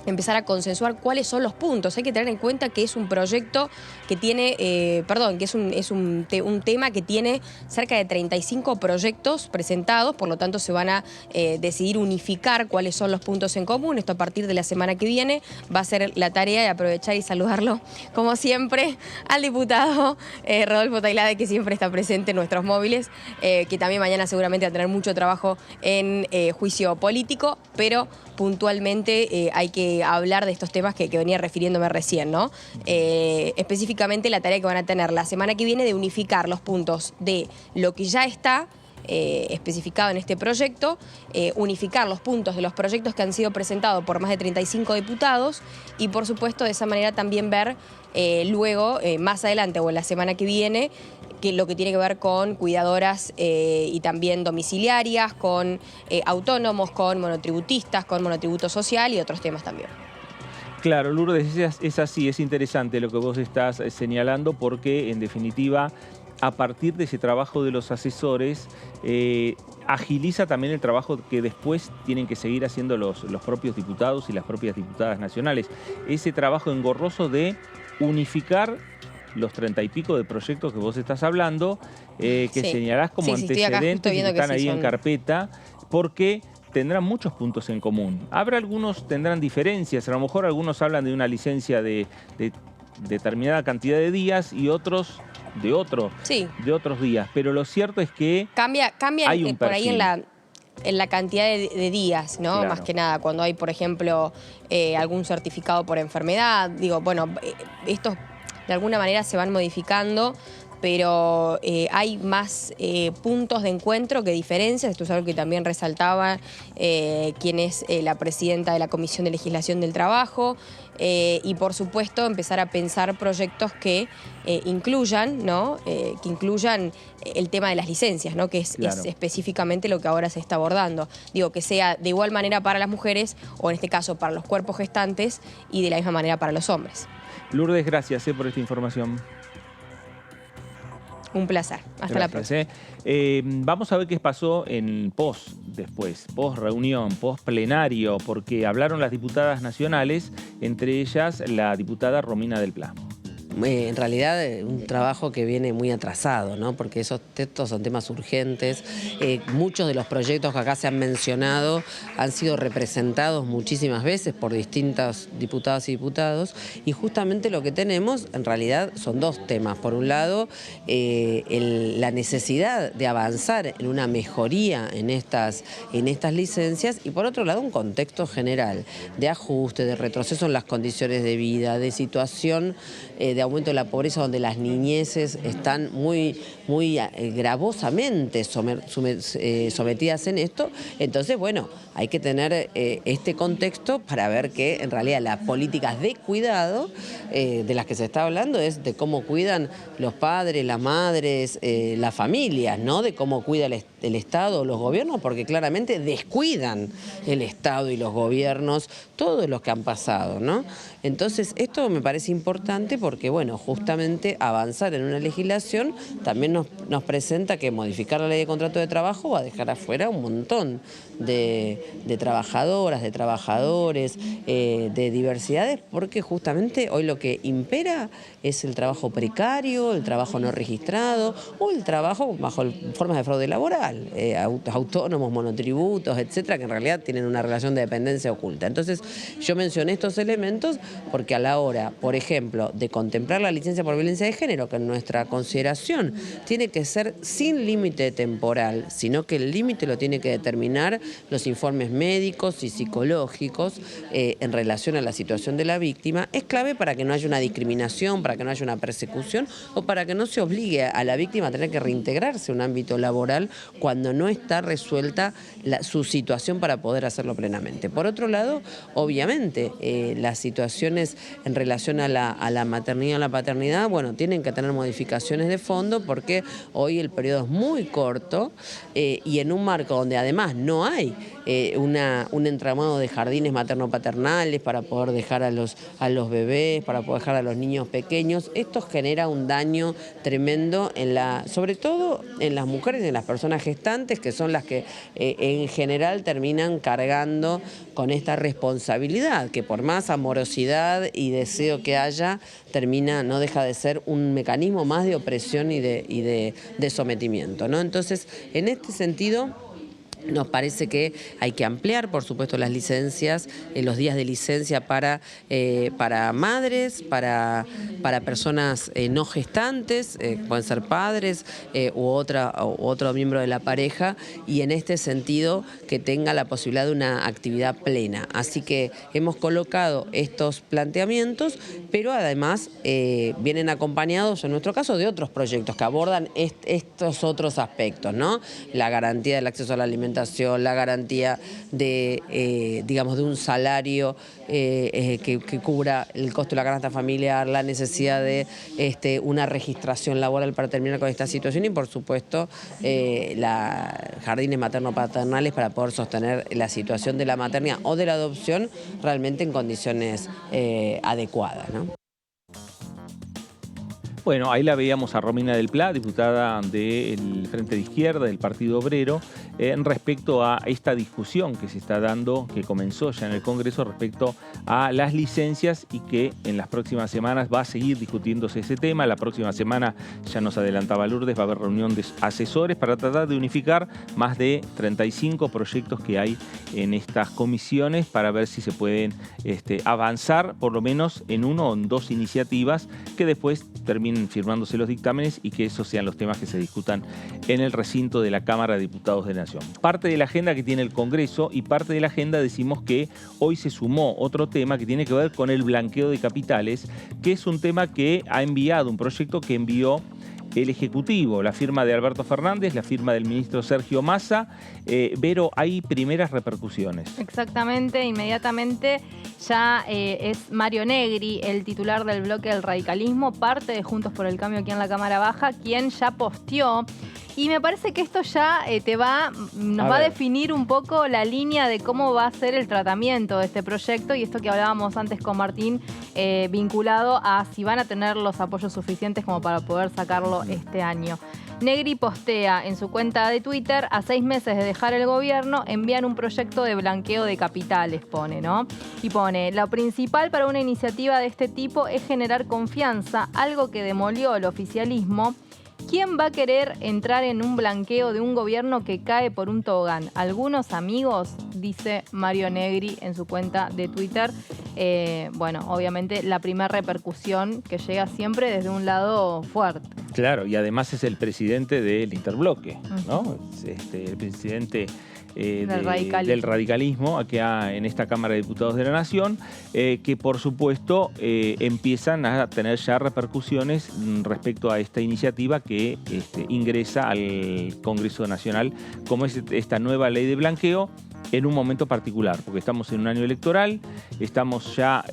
empezar a consensuar cuáles son los puntos. Hay que tener en cuenta que es un proyecto que tiene, que es un tema que tiene cerca de 35 proyectos presentados, por lo tanto se van a decidir unificar cuáles son los puntos en común. Esto a partir de la semana que viene va a ser la tarea de aprovechar y saludarlo, como siempre, al diputado Rodolfo Tailade, que siempre está presente en nuestros móviles, que también mañana seguramente va a tener mucho trabajo en juicio político, pero puntualmente hay que hablar de estos temas que venía refiriéndome recién, ¿no? Específicamente la tarea que van a tener la semana que viene de unificar los puntos de lo que ya está especificado en este proyecto, unificar los puntos de los proyectos que han sido presentados por más de 35 diputados y por supuesto de esa manera también ver luego, más adelante o en la semana que viene, lo que tiene que ver con cuidadoras y también domiciliarias, con autónomos, con monotributistas, con monotributo social y otros temas también. Claro, Lourdes, es así, es interesante lo que vos estás señalando porque en definitiva a partir de ese trabajo de los asesores agiliza también el trabajo que después tienen que seguir haciendo los propios diputados y las propias diputadas nacionales. Ese trabajo engorroso de unificar los 30 y pico de proyectos que vos estás hablando, que señalás como antecedentes y que están ahí en carpeta, porque tendrán muchos puntos en común. Habrá algunos tendrán diferencias, a lo mejor algunos hablan de una licencia de determinada cantidad de días y otros de otros días, pero lo cierto es que cambia hay un por ahí en la cantidad de días, ¿no? Claro. Más que nada, cuando hay, por ejemplo, algún certificado por enfermedad. Digo, bueno, estos de alguna manera se van modificando, pero hay más puntos de encuentro que diferencias. Esto es algo que también resaltaba quien es la presidenta de la Comisión de Legislación del Trabajo. Y por supuesto empezar a pensar proyectos que incluyan, ¿no? Que incluyan el tema de las licencias, ¿no? Que es específicamente lo que ahora se está abordando. Digo, que sea de igual manera para las mujeres, o en este caso para los cuerpos gestantes, y de la misma manera para los hombres. Lourdes, gracias por esta información. Un placer. Hasta la próxima. Vamos a ver qué pasó en después, post reunión, post plenario, porque hablaron las diputadas nacionales, entre ellas la diputada Romina del Pla. En realidad un trabajo que viene muy atrasado, ¿no? Porque estos son temas urgentes. Muchos de los proyectos que acá se han mencionado han sido representados muchísimas veces por distintas diputadas y diputados, y justamente lo que tenemos en realidad son dos temas. Por un lado, la necesidad de avanzar en una mejoría en estas licencias, y por otro lado un contexto general de ajuste, de retroceso en las condiciones de vida, de situación de aumento de la pobreza, donde las niñeces están muy gravosamente sometidas en esto. Entonces, bueno, hay que tener este contexto para ver que en realidad las políticas de cuidado de las que se está hablando es de cómo cuidan los padres, las madres, las familias, ¿no? De cómo cuida el Estado o los gobiernos, porque claramente descuidan el Estado y los gobiernos todos los que han pasado, ¿no? Entonces, esto me parece importante porque, bueno, justamente avanzar en una legislación también nos presenta que modificar la ley de contrato de trabajo va a dejar afuera un montón de trabajadoras, de trabajadores, de diversidades, porque justamente hoy lo que impera es el trabajo precario, el trabajo no registrado o el trabajo bajo formas de fraude laboral, autónomos, monotributos, etcétera, que en realidad tienen una relación de dependencia oculta. Entonces, yo mencioné estos elementos porque a la hora, por ejemplo, de contemplar la licencia por violencia de género, que en nuestra consideración tiene que ser sin límite temporal, sino que el límite lo tiene que determinar los informes médicos y psicológicos en relación a la situación de la víctima, es clave para que no haya una discriminación, para que no haya una persecución o para que no se obligue a la víctima a tener que reintegrarse a un ámbito laboral cuando no está resuelta su situación para poder hacerlo plenamente. Por otro lado, obviamente, las situaciones en relación a la maternidad o la paternidad, bueno, tienen que tener modificaciones de fondo porque hoy el periodo es muy corto y en un marco donde además no hay un entramado de jardines materno-paternales para poder dejar a los bebés, para poder dejar a los niños pequeños, esto genera un daño tremendo sobre todo en las mujeres y en las personas gestantes, que son las que en general terminan cargando con esta responsabilidad, que por más amorosidad y deseo que haya, no deja de ser un mecanismo más de opresión y de sometimiento, ¿no? Entonces, en este sentido, nos parece que hay que ampliar, por supuesto, las licencias, los días de licencia para madres, para personas no gestantes, pueden ser padres u otro miembro de la pareja, y en este sentido que tenga la posibilidad de una actividad plena. Así que hemos colocado estos planteamientos, pero además vienen acompañados, en nuestro caso, de otros proyectos que abordan estos otros aspectos, ¿no? La garantía del acceso a la alimentación, la garantía de, digamos, de un salario que cubra el costo de la canasta familiar, la necesidad de una registración laboral para terminar con esta situación y, por supuesto, jardines materno-paternales para poder sostener la situación de la maternidad o de la adopción realmente en condiciones adecuadas, ¿no? Bueno, ahí la veíamos a Romina del Pla, diputada del Frente de Izquierda, del Partido Obrero, respecto a esta discusión que se está dando, que comenzó ya en el Congreso respecto a las licencias y que en las próximas semanas va a seguir discutiéndose ese tema. La próxima semana, ya nos adelantaba Lourdes, va a haber reunión de asesores para tratar de unificar más de 35 proyectos que hay en estas comisiones para ver si se pueden avanzar por lo menos en uno o en dos iniciativas que después terminen firmándose los dictámenes y que esos sean los temas que se discutan en el recinto de la Cámara de Diputados de la Nación. Parte de la agenda que tiene el Congreso y parte de la agenda decimos que hoy se sumó otro tema que tiene que ver con el blanqueo de capitales, que es un tema que ha enviado, un proyecto que envió el Ejecutivo, la firma de Alberto Fernández, la firma del ministro Sergio Massa. Vero, hay primeras repercusiones. Exactamente, inmediatamente ya es Mario Negri, el titular del bloque del radicalismo, parte de Juntos por el Cambio aquí en la Cámara Baja, quien ya posteó. Y me parece que esto ya nos va a definir un poco la línea de cómo va a ser el tratamiento de este proyecto y esto que hablábamos antes con Martín, vinculado a si van a tener los apoyos suficientes como para poder sacarlo este año. Negri postea en su cuenta de Twitter: a 6 meses de dejar el gobierno, envían un proyecto de blanqueo de capitales, pone, ¿no? Y pone: lo principal para una iniciativa de este tipo es generar confianza, algo que demolió el oficialismo. ¿Quién va a querer entrar en un blanqueo de un gobierno que cae por un tobogán? Algunos amigos, dice Mario Negri en su cuenta de Twitter. Bueno, obviamente la primera repercusión que llega siempre desde un lado fuerte. Claro, y además es el presidente del Interbloque, ¿no? El presidente del radicalismo aquí en esta Cámara de Diputados de la Nación, que por supuesto empiezan a tener ya repercusiones respecto a esta iniciativa que ingresa al Congreso Nacional, como es esta nueva ley de blanqueo, en un momento particular, porque estamos en un año electoral, estamos ya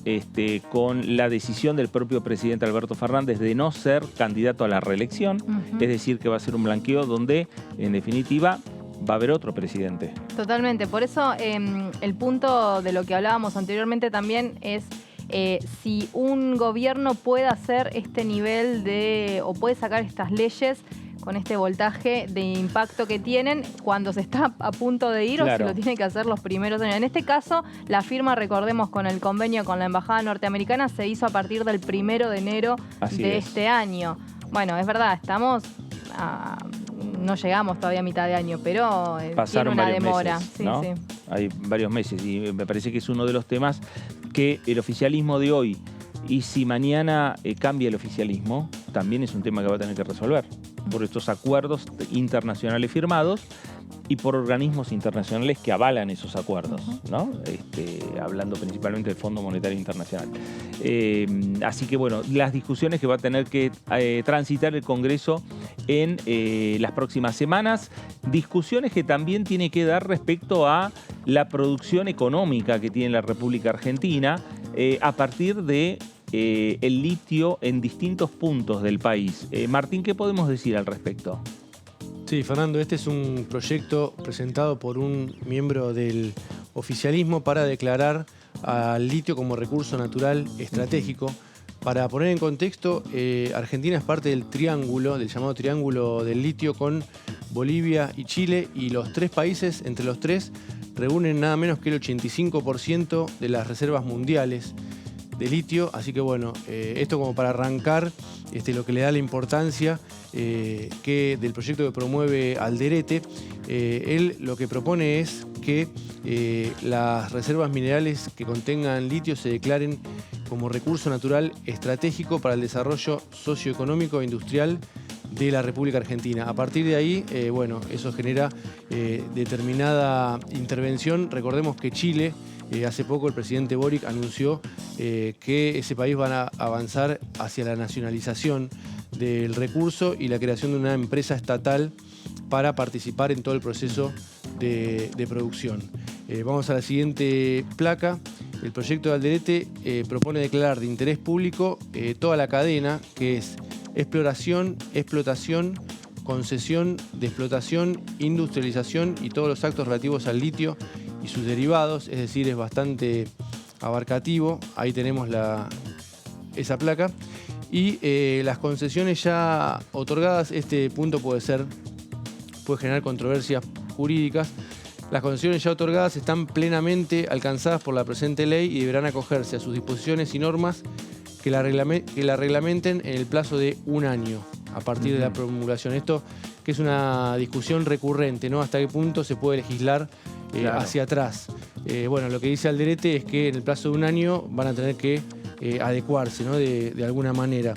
con la decisión del propio presidente Alberto Fernández de no ser candidato a la reelección, es decir, que va a ser un blanqueo donde, en definitiva, va a haber otro presidente. Totalmente, por eso el punto de lo que hablábamos anteriormente también es si un gobierno puede hacer este nivel o puede sacar estas leyes con este voltaje de impacto que tienen cuando se está a punto de ir, claro, o si lo tiene que hacer los primeros años. En este caso, la firma, recordemos, con el convenio con la Embajada Norteamericana se hizo a partir del 1 de enero de este año. Bueno, es verdad, estamos no llegamos todavía a mitad de año, pero pasaron tiene una varios demora. Meses, sí, ¿no? sí. Hay varios meses y me parece que es uno de los temas que el oficialismo de hoy, y si mañana cambia el oficialismo, también es un tema que va a tener que resolver por estos acuerdos internacionales firmados y por organismos internacionales que avalan esos acuerdos, ¿no? Hablando principalmente del Fondo Monetario Internacional. Así que, bueno, las discusiones que va a tener que transitar el Congreso en las próximas semanas, discusiones que también tiene que dar respecto a la producción económica que tiene la República Argentina a partir de el litio en distintos puntos del país. Martín, ¿qué podemos decir al respecto? Sí, Fernando, este es un proyecto presentado por un miembro del oficialismo para declarar al litio como recurso natural estratégico. Para poner en contexto, Argentina es parte del triángulo, del llamado triángulo del litio con Bolivia y Chile, y los tres países, entre los tres, reúnen nada menos que el 85% de las reservas mundiales de litio. Así que bueno, esto como para arrancar lo que le da la importancia del proyecto que promueve Alderete. Él lo que propone es que las reservas minerales que contengan litio se declaren como recurso natural estratégico para el desarrollo socioeconómico e industrial de la República Argentina. A partir de ahí, bueno, eso genera determinada intervención. Recordemos que Chile, hace poco el presidente Boric anunció que ese país va a avanzar hacia la nacionalización del recurso y la creación de una empresa estatal para participar en todo el proceso de producción. Vamos a la siguiente placa. El proyecto de Alderete propone declarar de interés público toda la cadena, que es exploración, explotación, concesión de explotación, industrialización y todos los actos relativos al litio y sus derivados, es decir, es bastante abarcativo. Ahí tenemos esa placa. Y las concesiones ya otorgadas, este punto puede generar controversias jurídicas. Las concesiones ya otorgadas están plenamente alcanzadas por la presente ley y deberán acogerse a sus disposiciones y normas que la reglamenten en el plazo de 1 año a partir de la promulgación. Esto que es una discusión recurrente, ¿no? Hasta qué punto se puede legislar hacia atrás. Bueno, lo que dice Alderete es que en el plazo de 1 año van a tener que adecuarse, ¿no? de alguna manera.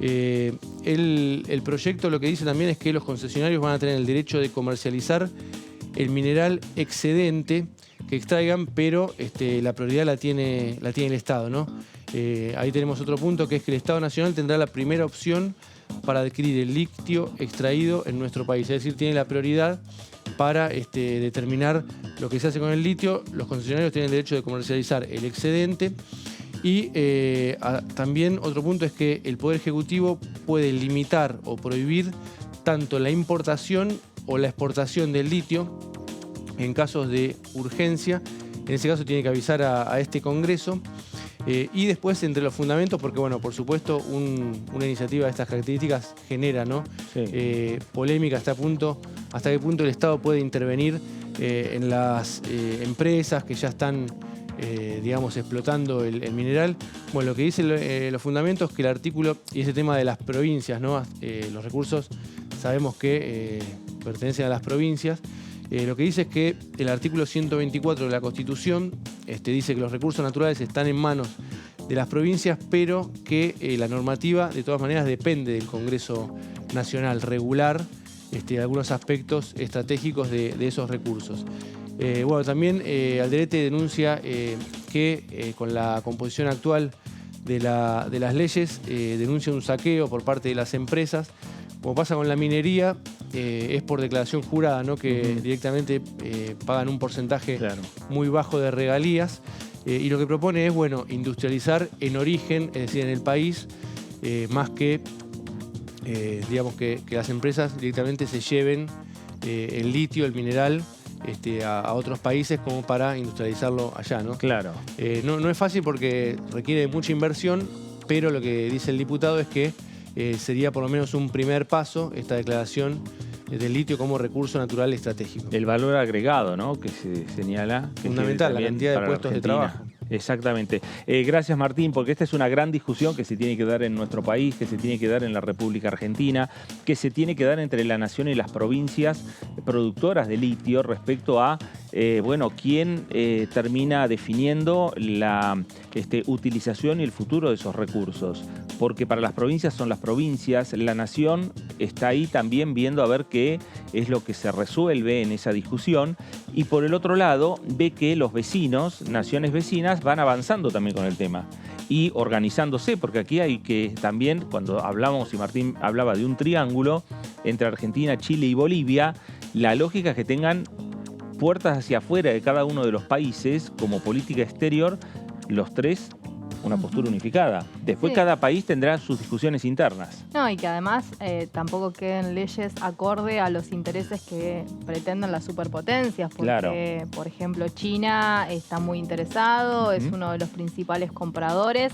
El proyecto lo que dice también es que los concesionarios van a tener el derecho de comercializar el mineral excedente que extraigan, pero la prioridad la tiene el Estado, ¿no? Ahí tenemos otro punto, que es que el Estado Nacional tendrá la primera opción para adquirir el litio extraído en nuestro país. Es decir, tiene la prioridad para determinar lo que se hace con el litio. Los concesionarios tienen el derecho de comercializar el excedente. Y también otro punto es que el Poder Ejecutivo puede limitar o prohibir tanto la importación o la exportación del litio en casos de urgencia. En ese caso tiene que avisar a este Congreso. Y después, entre los fundamentos, porque bueno, por supuesto, una iniciativa de estas características genera, ¿no? Sí. Polémica hasta qué punto el Estado puede intervenir en las empresas que ya están, digamos, explotando el mineral. Bueno, lo que dicen los fundamentos es que el artículo, y ese tema de las provincias, ¿no? Los recursos sabemos que pertenecen a las provincias. Lo que dice es que el artículo 124 de la Constitución dice que los recursos naturales están en manos de las provincias, pero que la normativa de todas maneras depende del Congreso Nacional regular algunos aspectos estratégicos de esos recursos. Bueno, también Alderete denuncia que con la composición actual de las leyes denuncia un saqueo por parte de las empresas. Como pasa con la minería, es por declaración jurada, ¿no? Que directamente pagan un porcentaje muy bajo de regalías. Y lo que propone es, bueno, industrializar en origen, es decir, en el país, más que, digamos, que las empresas directamente se lleven el litio, el mineral, a otros países como para industrializarlo allá, ¿no? Claro. No es fácil porque requiere mucha inversión, pero lo que dice el diputado es que sería por lo menos un primer paso esta declaración del litio como recurso natural estratégico. El valor agregado, ¿no? Que se señala. Que fundamental, la cantidad de puestos de trabajo. Exactamente. Gracias, Martín, porque esta es una gran discusión que se tiene que dar en nuestro país, que se tiene que dar en la República Argentina, que se tiene que dar entre la nación y las provincias productoras de litio respecto a, bueno, quién termina definiendo la utilización y el futuro de esos recursos. Porque para las provincias son las provincias, la nación está ahí también viendo a ver qué es lo que se resuelve en esa discusión, y por el otro lado ve que los vecinos, naciones vecinas, van avanzando también con el tema y organizándose, porque aquí hay que también, cuando hablamos, y Martín hablaba de un triángulo entre Argentina, Chile y Bolivia, la lógica es que tengan puertas hacia afuera de cada uno de los países como política exterior, los tres, una postura unificada. Después cada país tendrá sus discusiones internas. No, y que además tampoco queden leyes acorde a los intereses que pretenden las superpotencias, porque, por ejemplo, China está muy interesado, es uno de los principales compradores.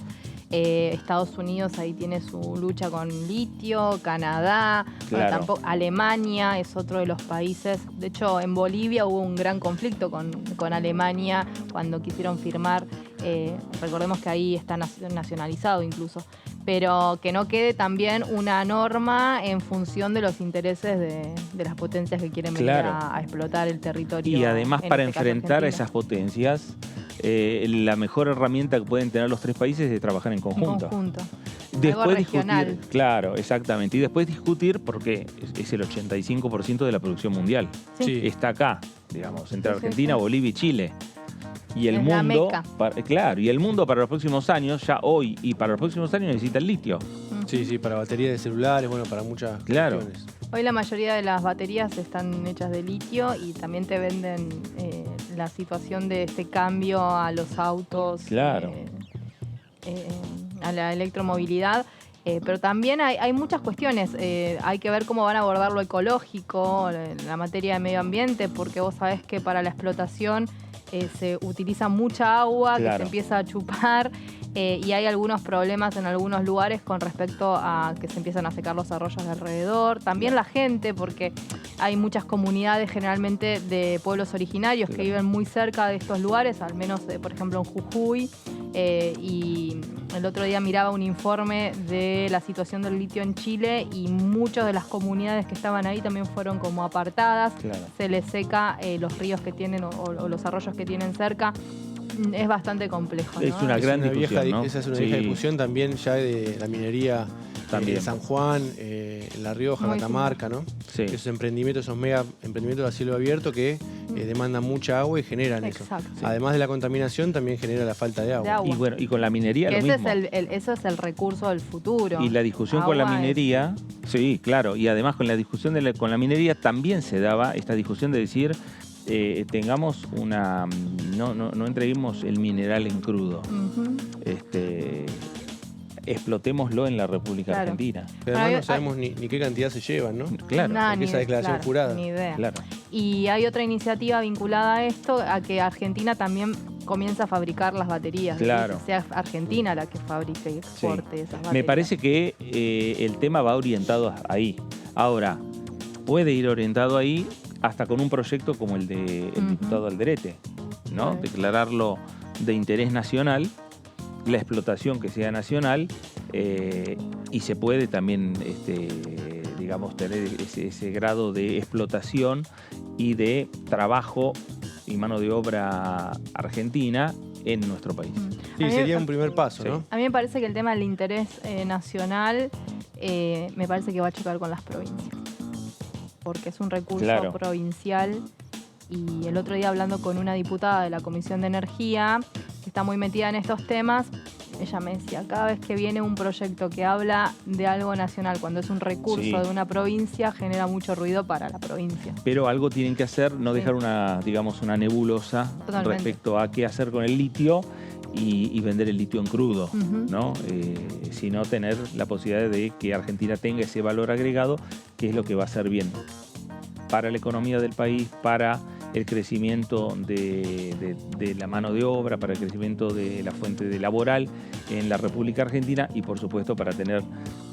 Estados Unidos ahí tiene su lucha con litio, Canadá, bueno, Alemania es otro de los países. De hecho, en Bolivia hubo un gran conflicto con Alemania cuando quisieron firmar, recordemos que ahí está nacionalizado incluso, pero que no quede también una norma en función de los intereses de las potencias que quieren venir a explotar el territorio. Y además para enfrentar a esas potencias, la mejor herramienta que pueden tener los tres países es de trabajar en conjunto. Después discutir, claro, exactamente. Y después discutir, porque es el 85% de la producción mundial. Está acá, digamos, entre Argentina, Bolivia y Chile. Y el mundo, y el mundo para los próximos años, ya hoy y para los próximos años necesita el litio. Sí, para baterías de celulares, bueno, para muchas cuestiones. Hoy la mayoría de las baterías están hechas de litio y también te venden la situación de este cambio a los autos, a la electromovilidad. Pero también hay muchas cuestiones. Hay que ver cómo van a abordar lo ecológico, la materia de medio ambiente, porque vos sabés que para la explotación se utiliza mucha agua que se empieza a chupar y hay algunos problemas en algunos lugares con respecto a que se empiezan a secar los arroyos de alrededor. También la gente, porque hay muchas comunidades generalmente de pueblos originarios que viven muy cerca de estos lugares, al menos, por ejemplo, en Jujuy. Y el otro día miraba un informe de la situación del litio en Chile y muchas de las comunidades que estaban ahí también fueron como apartadas. Se les seca los ríos que tienen o los arroyos que tienen cerca. Es bastante complejo, ¿no? Es una gran discusión, ¿no? Esa es una vieja discusión también ya de la minería También. En San Juan, en La Rioja, Muy Catamarca, ¿no? Sí. Esos emprendimientos, esos mega emprendimientos a cielo abierto que demandan mucha agua y generan Exacto. eso. Además de la contaminación, también genera la falta de agua. De agua. Y bueno, y con la minería Que lo ese mismo. eso es el recurso del futuro. Y la discusión con la Agua es- minería, sí, claro, y además con la discusión con la minería también se daba esta discusión de decir, tengamos una, no entreguemos el mineral en crudo, Ujú. explotémoslo en la República Claro. Argentina. Pero además Hay- no sabemos ni qué cantidad se llevan, ¿no? Claro, Nah, porque esa declaración claro, jurada. Ni idea. claro. Y hay otra iniciativa vinculada a esto, a que Argentina también comienza a fabricar las baterías. Claro. Que sea Argentina la que fabrique y exporte esas baterías. Me parece que el tema va orientado ahí. Ahora, puede ir orientado ahí hasta con un proyecto como el del Ujú. diputado Alderete, ¿no? Sí. Declararlo de interés nacional, la explotación que sea nacional, y se puede también, digamos, tener ese grado de explotación y de trabajo y mano de obra argentina en nuestro país. Sí, A mí- sería un primer paso, Sí. ¿no? A mí me parece que el tema del interés nacional me parece que va a chocar con las provincias. Porque es un recurso Claro. provincial. Y el otro día hablando con una diputada de la Comisión de Energía, que está muy metida en estos temas, ella me decía, cada vez que viene un proyecto que habla de algo nacional, cuando es un recurso Sí. de una provincia, genera mucho ruido para la provincia. Pero algo tienen que hacer, no Sí. dejar una nebulosa Totalmente. respecto a qué hacer con el litio y vender el litio en crudo, Ujú. ¿no? Sino tener la posibilidad de que Argentina tenga ese valor agregado, que es lo que va a hacer bien para la economía del país, para el crecimiento de la mano de obra, para el crecimiento de la fuente de laboral en la República Argentina y, por supuesto, para tener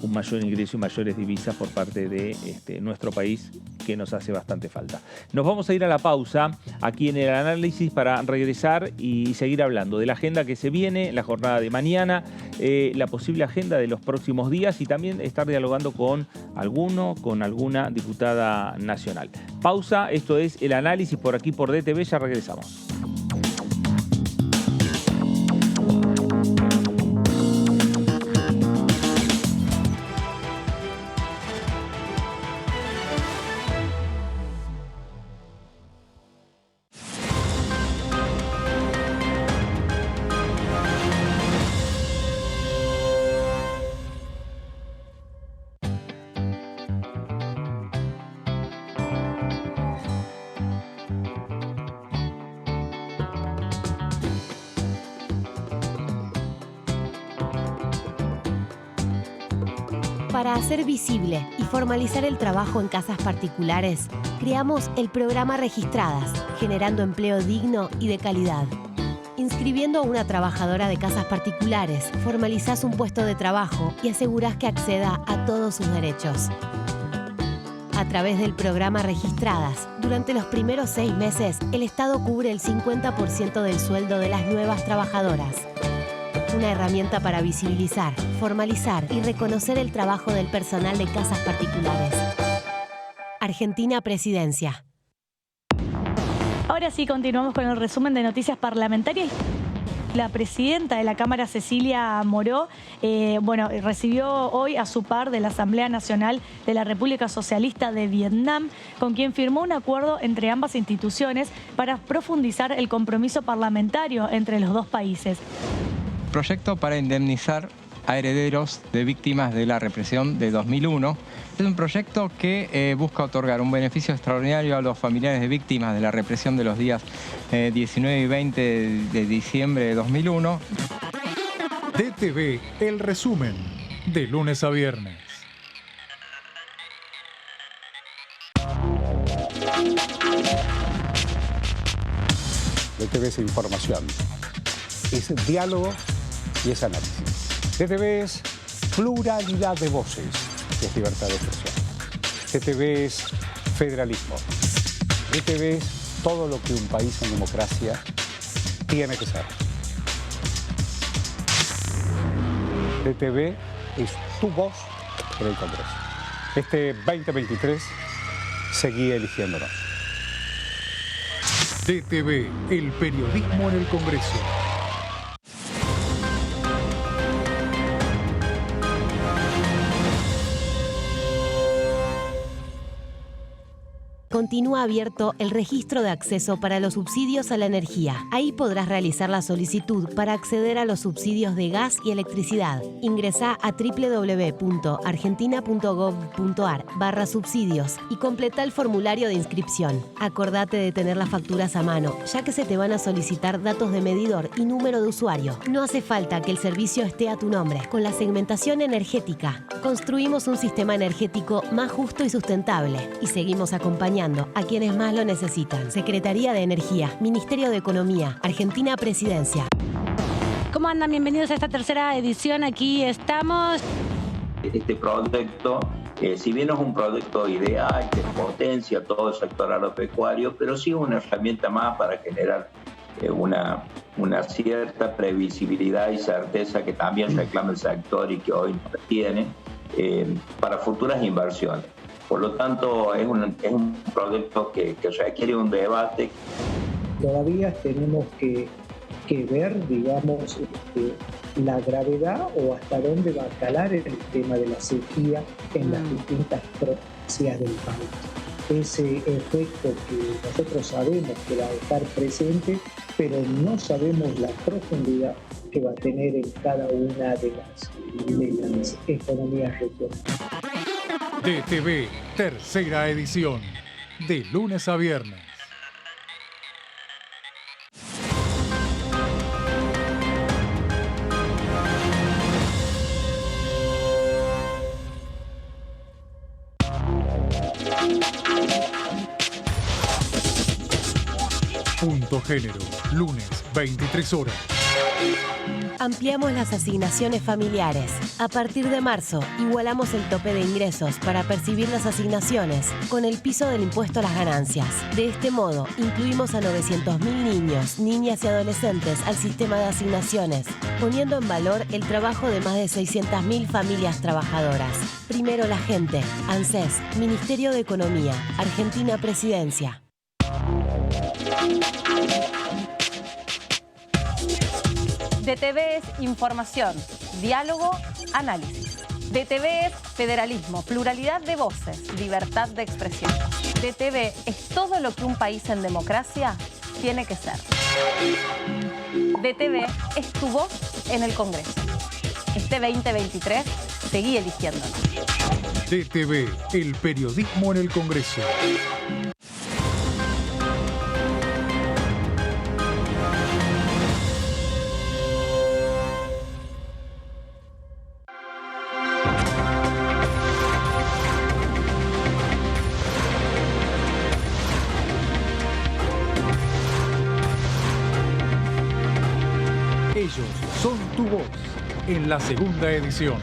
un mayor ingreso y mayores divisas por parte de nuestro país, que nos hace bastante falta. Nos vamos a ir a la pausa aquí en el análisis para regresar y seguir hablando de la agenda que se viene, la jornada de mañana, la posible agenda de los próximos días y también estar dialogando con alguna diputada nacional. Pausa, esto es el análisis por aquí por DTV, ya regresamos. Para hacer visible y formalizar el trabajo en casas particulares, creamos el programa Registradas, generando empleo digno y de calidad. Inscribiendo a una trabajadora de casas particulares, formalizás un puesto de trabajo y asegurás que acceda a todos sus derechos. A través del programa Registradas, durante los primeros 6 meses, el Estado cubre el 50% del sueldo de las nuevas trabajadoras. Una herramienta para visibilizar, formalizar y reconocer el trabajo del personal de casas particulares. Argentina Presidencia. Ahora sí, continuamos con el resumen de noticias parlamentarias. La presidenta de la Cámara, Cecilia Moró, recibió hoy a su par de la Asamblea Nacional de la República Socialista de Vietnam, con quien firmó un acuerdo entre ambas instituciones para profundizar el compromiso parlamentario entre los dos países. Proyecto para indemnizar a herederos de víctimas de la represión de 2001. Es un proyecto que busca otorgar un beneficio extraordinario a los familiares de víctimas de la represión de los días 19 y 20 de diciembre de 2001. DTV, el resumen, de lunes a viernes. DTV es información, es diálogo y es análisis. DTV es pluralidad de voces, es libertad de expresión. DTV es federalismo. DTV es todo lo que un país en democracia tiene que ser. DTV es tu voz en el Congreso. Este 2023 seguí eligiéndonos. DTV, el periodismo en el Congreso. continúa abierto el registro de acceso para los subsidios a la energía. Ahí podrás realizar la solicitud para acceder a los subsidios de gas y electricidad. Ingresá a www.argentina.gov.ar/subsidios y completa el formulario de inscripción. Acordate de tener las facturas a mano, ya que se te van a solicitar datos de medidor y número de usuario. No hace falta que el servicio esté a tu nombre. Con la segmentación energética, construimos un sistema energético más justo y sustentable y seguimos acompañando a quienes más lo necesitan. Secretaría de Energía, Ministerio de Economía, Argentina Presidencia. ¿Cómo andan? Bienvenidos a esta tercera edición. Aquí estamos. Este proyecto, si bien no es un proyecto ideal que potencia todo el sector agropecuario, pero sí es una herramienta más para generar una cierta previsibilidad y certeza que también reclama el sector y que hoy no tiene para futuras inversiones. Por lo tanto, es un proyecto que requiere un debate. Todavía tenemos que ver, digamos, la gravedad o hasta dónde va a calar el tema de la sequía en las distintas provincias del país. Ese efecto que nosotros sabemos que va a estar presente, pero no sabemos la profundidad que va a tener en cada una de las economías regionales. DTV, tercera edición, de lunes a viernes. Punto Género, lunes, 23 horas. Ampliamos las asignaciones familiares. A partir de marzo, igualamos el tope de ingresos para percibir las asignaciones con el piso del impuesto a las ganancias. De este modo, incluimos a 900.000 niños, niñas y adolescentes al sistema de asignaciones, poniendo en valor el trabajo de más de 600.000 familias trabajadoras. Primero la gente. ANSES, Ministerio de Economía, Argentina Presidencia. DTV es información, diálogo, análisis. DTV es federalismo, pluralidad de voces, libertad de expresión. DTV es todo lo que un país en democracia tiene que ser. DTV es tu voz en el Congreso. Este 2023, seguí eligiéndonos. DTV, el periodismo en el Congreso. Ellos son tu voz en la segunda edición.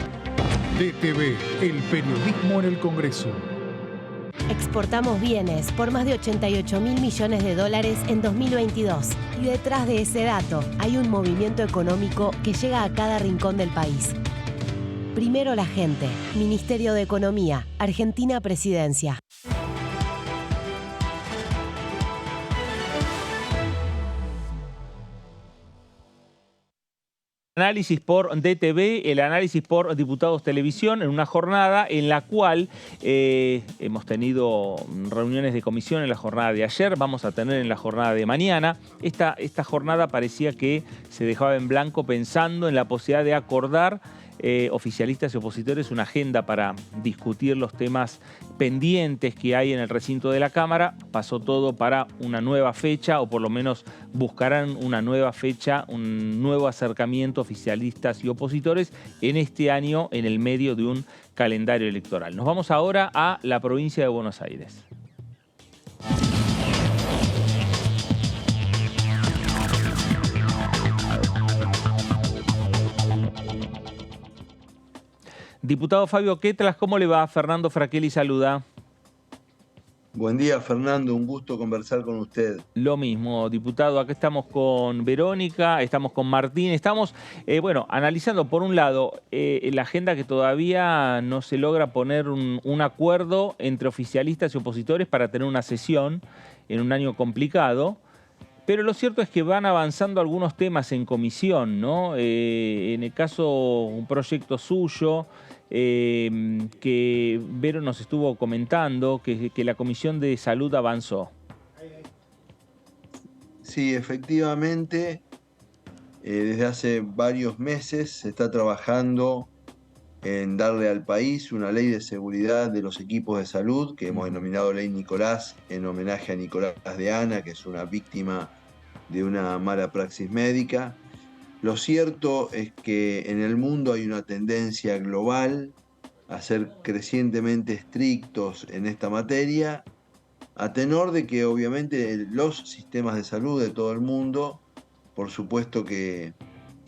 DTV, el periodismo en el Congreso. Exportamos bienes por más de 88.000 millones de dólares en 2022. Y detrás de ese dato hay un movimiento económico que llega a cada rincón del país. Primero la gente. Ministerio de Economía, Argentina Presidencia. Análisis por DTV, el análisis por Diputados Televisión, en una jornada en la cual hemos tenido reuniones de comisión en la jornada de ayer, vamos a tener en la jornada de mañana. Esta jornada parecía que se dejaba en blanco pensando en la posibilidad de acordar oficialistas y opositores una agenda para discutir los temas pendientes que hay en el recinto de la Cámara. Pasó todo para una nueva fecha, o por lo menos buscarán una nueva fecha, un nuevo acercamiento oficialistas y opositores en este año en el medio de un calendario electoral. Nos vamos ahora a la provincia de Buenos Aires. Diputado Fabio Quetlas, ¿cómo le va? Fernando Fraquelli saluda. Buen día, Fernando. Un gusto conversar con usted. Lo mismo, diputado. Acá estamos con Verónica, estamos con Martín. Estamos, analizando, por un lado, la agenda que todavía no se logra poner un acuerdo entre oficialistas y opositores para tener una sesión en un año complicado. Pero lo cierto es que van avanzando algunos temas en comisión, ¿no? En el caso, un proyecto suyo que Vero nos estuvo comentando, que la Comisión de Salud avanzó. Sí, efectivamente, desde hace varios meses se está trabajando en darle al país una ley de seguridad de los equipos de salud, que hemos denominado Ley Nicolás, en homenaje a Nicolás de Ana, que es una víctima de una mala praxis médica. Lo cierto es que en el mundo hay una tendencia global a ser crecientemente estrictos en esta materia, a tenor de que obviamente los sistemas de salud de todo el mundo, por supuesto que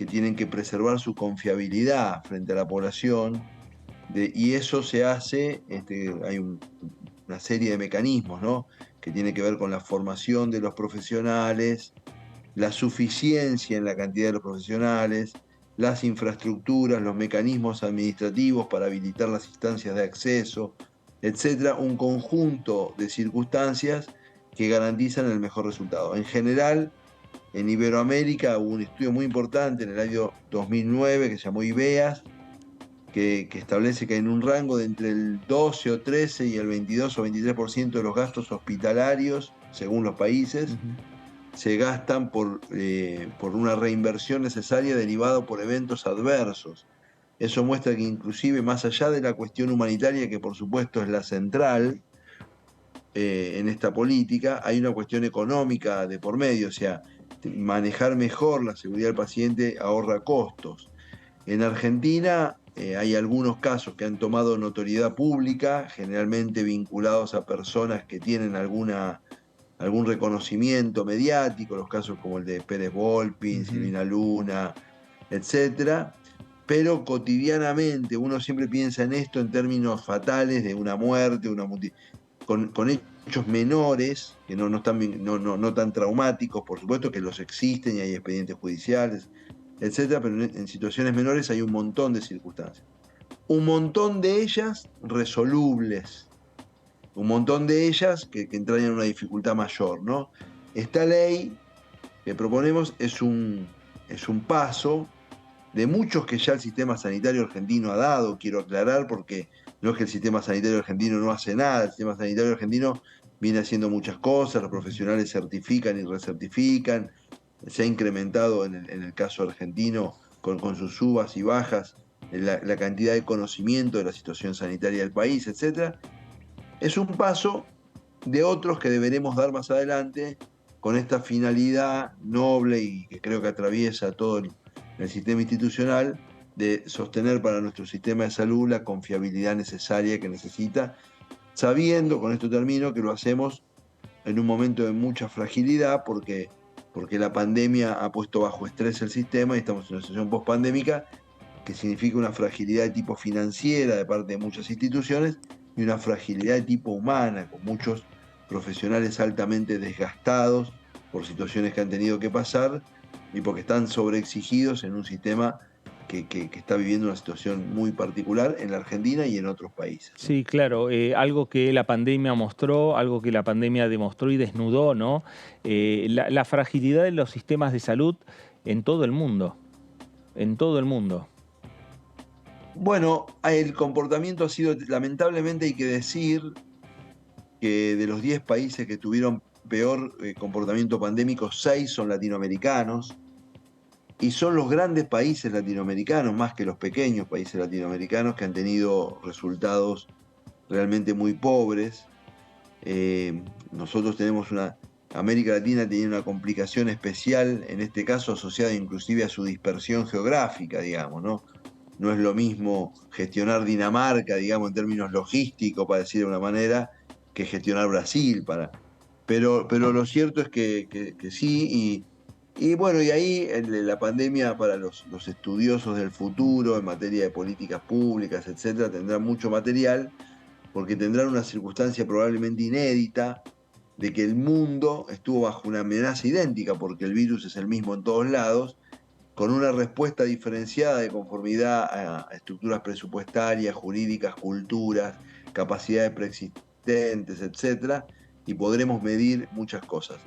tienen que preservar su confiabilidad frente a la población, y eso se hace, hay una serie de mecanismos, ¿no?, que tiene que ver con la formación de los profesionales, la suficiencia en la cantidad de los profesionales, las infraestructuras, los mecanismos administrativos para habilitar las instancias de acceso, etcétera, un conjunto de circunstancias que garantizan el mejor resultado. En general, en Iberoamérica hubo un estudio muy importante en el año 2009 que se llamó IBEAS, que establece que en un rango de entre el 12 o 13 y el 22 o 23% de los gastos hospitalarios, según los países, se gastan por una reinversión necesaria derivada por eventos adversos. Eso muestra que inclusive más allá de la cuestión humanitaria, que por supuesto es la central en esta política, hay una cuestión económica de por medio, o sea, manejar mejor la seguridad del paciente ahorra costos. En Argentina hay algunos casos que han tomado notoriedad pública, generalmente vinculados a personas que tienen algún reconocimiento mediático, los casos como el de Pérez Volpin, Silvina Luna, etc. Pero cotidianamente uno siempre piensa en esto en términos fatales de una muerte, con hechos menores, que no tan traumáticos, por supuesto que los existen y hay expedientes judiciales, etc. Pero en situaciones menores hay un montón de circunstancias. Un montón de ellas resolubles. Un montón de ellas que entrañan una dificultad mayor, ¿no? Esta ley que proponemos es un paso de muchos que ya el sistema sanitario argentino ha dado, quiero aclarar, porque no es que el sistema sanitario argentino no hace nada, el sistema sanitario argentino viene haciendo muchas cosas, los profesionales certifican y recertifican, se ha incrementado en el caso argentino con sus subas y bajas la cantidad de conocimiento de la situación sanitaria del país, etc. Es un paso de otros que deberemos dar más adelante con esta finalidad noble y que creo que atraviesa todo el sistema institucional de sostener para nuestro sistema de salud la confiabilidad necesaria que necesita, sabiendo, con esto termino, que lo hacemos en un momento de mucha fragilidad porque la pandemia ha puesto bajo estrés el sistema y estamos en una situación pospandémica que significa una fragilidad de tipo financiera de parte de muchas instituciones y una fragilidad de tipo humana, con muchos profesionales altamente desgastados por situaciones que han tenido que pasar y porque están sobreexigidos en un sistema que está viviendo una situación muy particular en la Argentina y en otros países. Sí, claro, algo que la pandemia mostró, algo que la pandemia demostró y desnudó, ¿no? La fragilidad de los sistemas de salud en todo el mundo, en todo el mundo. Bueno, el comportamiento ha sido, lamentablemente hay que decir que de los 10 países que tuvieron peor comportamiento pandémico, 6 son latinoamericanos, y son los grandes países latinoamericanos, más que los pequeños países latinoamericanos, que han tenido resultados realmente muy pobres. Nosotros tenemos América Latina tiene una complicación especial, en este caso asociada inclusive a su dispersión geográfica, digamos, ¿no? No es lo mismo gestionar Dinamarca, digamos, en términos logísticos, para decir de una manera, que gestionar Brasil. Pero lo cierto es que sí, y bueno, y ahí la pandemia para los estudiosos del futuro en materia de políticas públicas, etcétera, tendrán mucho material, porque tendrán una circunstancia probablemente inédita de que el mundo estuvo bajo una amenaza idéntica, porque el virus es el mismo en todos lados, con una respuesta diferenciada de conformidad a estructuras presupuestarias, jurídicas, culturas, capacidades preexistentes, etc. Y podremos medir muchas cosas.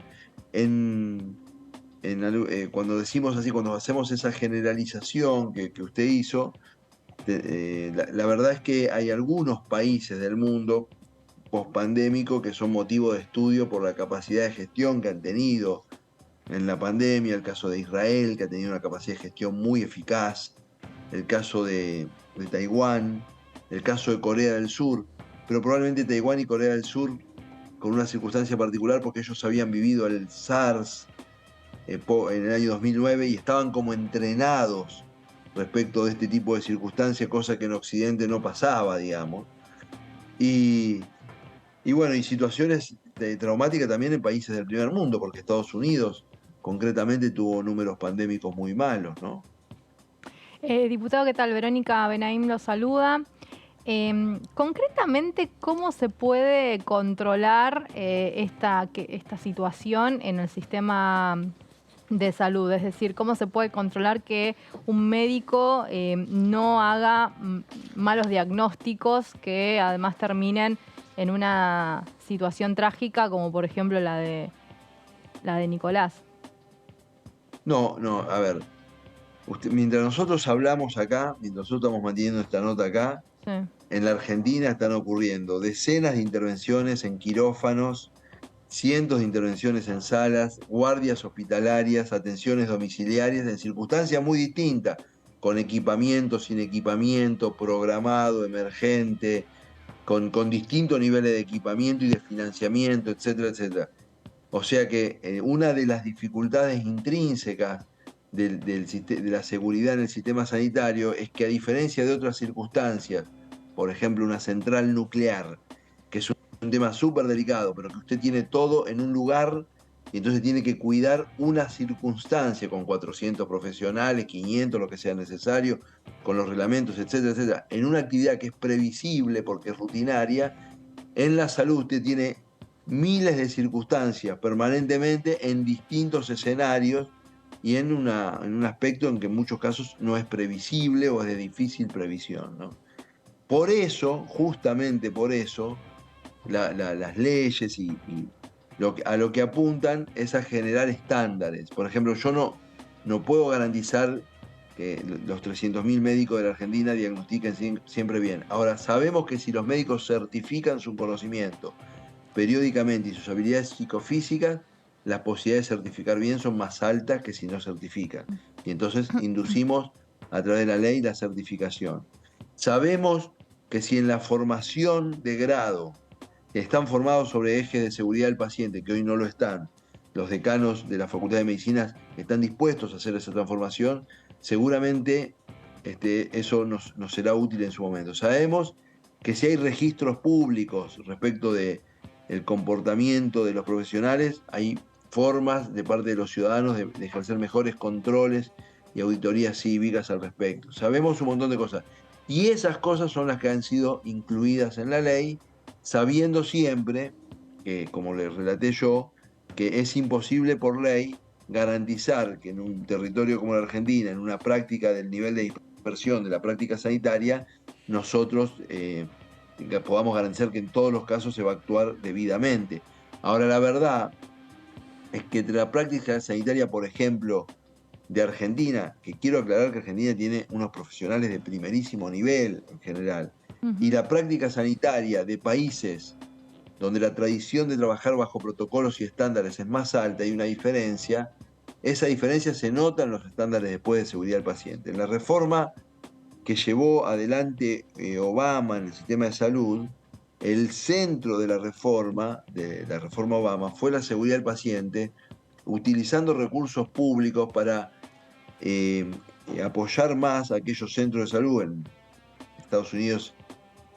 Cuando decimos así, cuando hacemos esa generalización que usted hizo, La verdad es que hay algunos países del mundo pospandémico que son motivo de estudio por la capacidad de gestión que han tenido en la pandemia, el caso de Israel, que ha tenido una capacidad de gestión muy eficaz, el caso de Taiwán, el caso de Corea del Sur, pero probablemente Taiwán y Corea del Sur con una circunstancia particular porque ellos habían vivido el SARS en el año 2009 y estaban como entrenados respecto de este tipo de circunstancias, cosa que en Occidente no pasaba, digamos. Y bueno, y situaciones traumáticas también en países del primer mundo, porque Estados Unidos concretamente tuvo números pandémicos muy malos, ¿no? Diputado, ¿qué tal? Verónica Benaim lo saluda. Concretamente, ¿cómo se puede controlar esta situación en el sistema de salud? Es decir, ¿cómo se puede controlar que un médico no haga malos diagnósticos que además terminen en una situación trágica como por ejemplo la de Nicolás? No, a ver, mientras nosotros hablamos acá, mientras nosotros estamos manteniendo esta nota acá, Sí. en la Argentina están ocurriendo decenas de intervenciones en quirófanos, cientos de intervenciones en salas, guardias hospitalarias, atenciones domiciliarias en circunstancias muy distintas, con equipamiento, sin equipamiento, programado, emergente, con distintos niveles de equipamiento y de financiamiento, etcétera, etcétera. O sea que una de las dificultades intrínsecas de la seguridad en el sistema sanitario es que, a diferencia de otras circunstancias, por ejemplo una central nuclear, que es un tema súper delicado, pero que usted tiene todo en un lugar y entonces tiene que cuidar una circunstancia con 400 profesionales, 500, lo que sea necesario, con los reglamentos, etcétera, etcétera, en una actividad que es previsible porque es rutinaria. En la salud usted tiene miles de circunstancias permanentemente en distintos escenarios y en un aspecto en que en muchos casos no es previsible o es de difícil previsión, ¿no? Por eso, justamente por eso, las leyes y a lo que apuntan es a generar estándares. Por ejemplo, yo no puedo garantizar que los 300.000 médicos de la Argentina diagnostiquen siempre bien. Ahora, sabemos que si los médicos certifican su conocimiento periódicamente y sus habilidades psicofísicas, las posibilidades de certificar bien son más altas que si no certifican. Y entonces inducimos a través de la ley la certificación. Sabemos que si en la formación de grado están formados sobre ejes de seguridad del paciente, que hoy no lo están, los decanos de la Facultad de Medicina están dispuestos a hacer esa transformación, seguramente eso nos será útil en su momento. Sabemos que si hay registros públicos respecto del comportamiento de los profesionales, hay formas de parte de los ciudadanos de ejercer mejores controles y auditorías cívicas al respecto. Sabemos un montón de cosas. Y esas cosas son las que han sido incluidas en la ley, sabiendo siempre, que, como les relaté yo, que es imposible por ley garantizar que en un territorio como la Argentina, en una práctica del nivel de dispersión de la práctica sanitaria, nosotros podamos garantizar que en todos los casos se va a actuar debidamente. Ahora, la verdad es que entre la práctica sanitaria, por ejemplo, de Argentina, que quiero aclarar que Argentina tiene unos profesionales de primerísimo nivel en general, y la práctica sanitaria de países donde la tradición de trabajar bajo protocolos y estándares es más alta, hay una diferencia. Esa diferencia se nota en los estándares después de seguridad del paciente. En la reforma que llevó adelante Obama en el sistema de salud, el centro de la reforma Obama fue la seguridad del paciente, utilizando recursos públicos para apoyar más a aquellos centros de salud. En Estados Unidos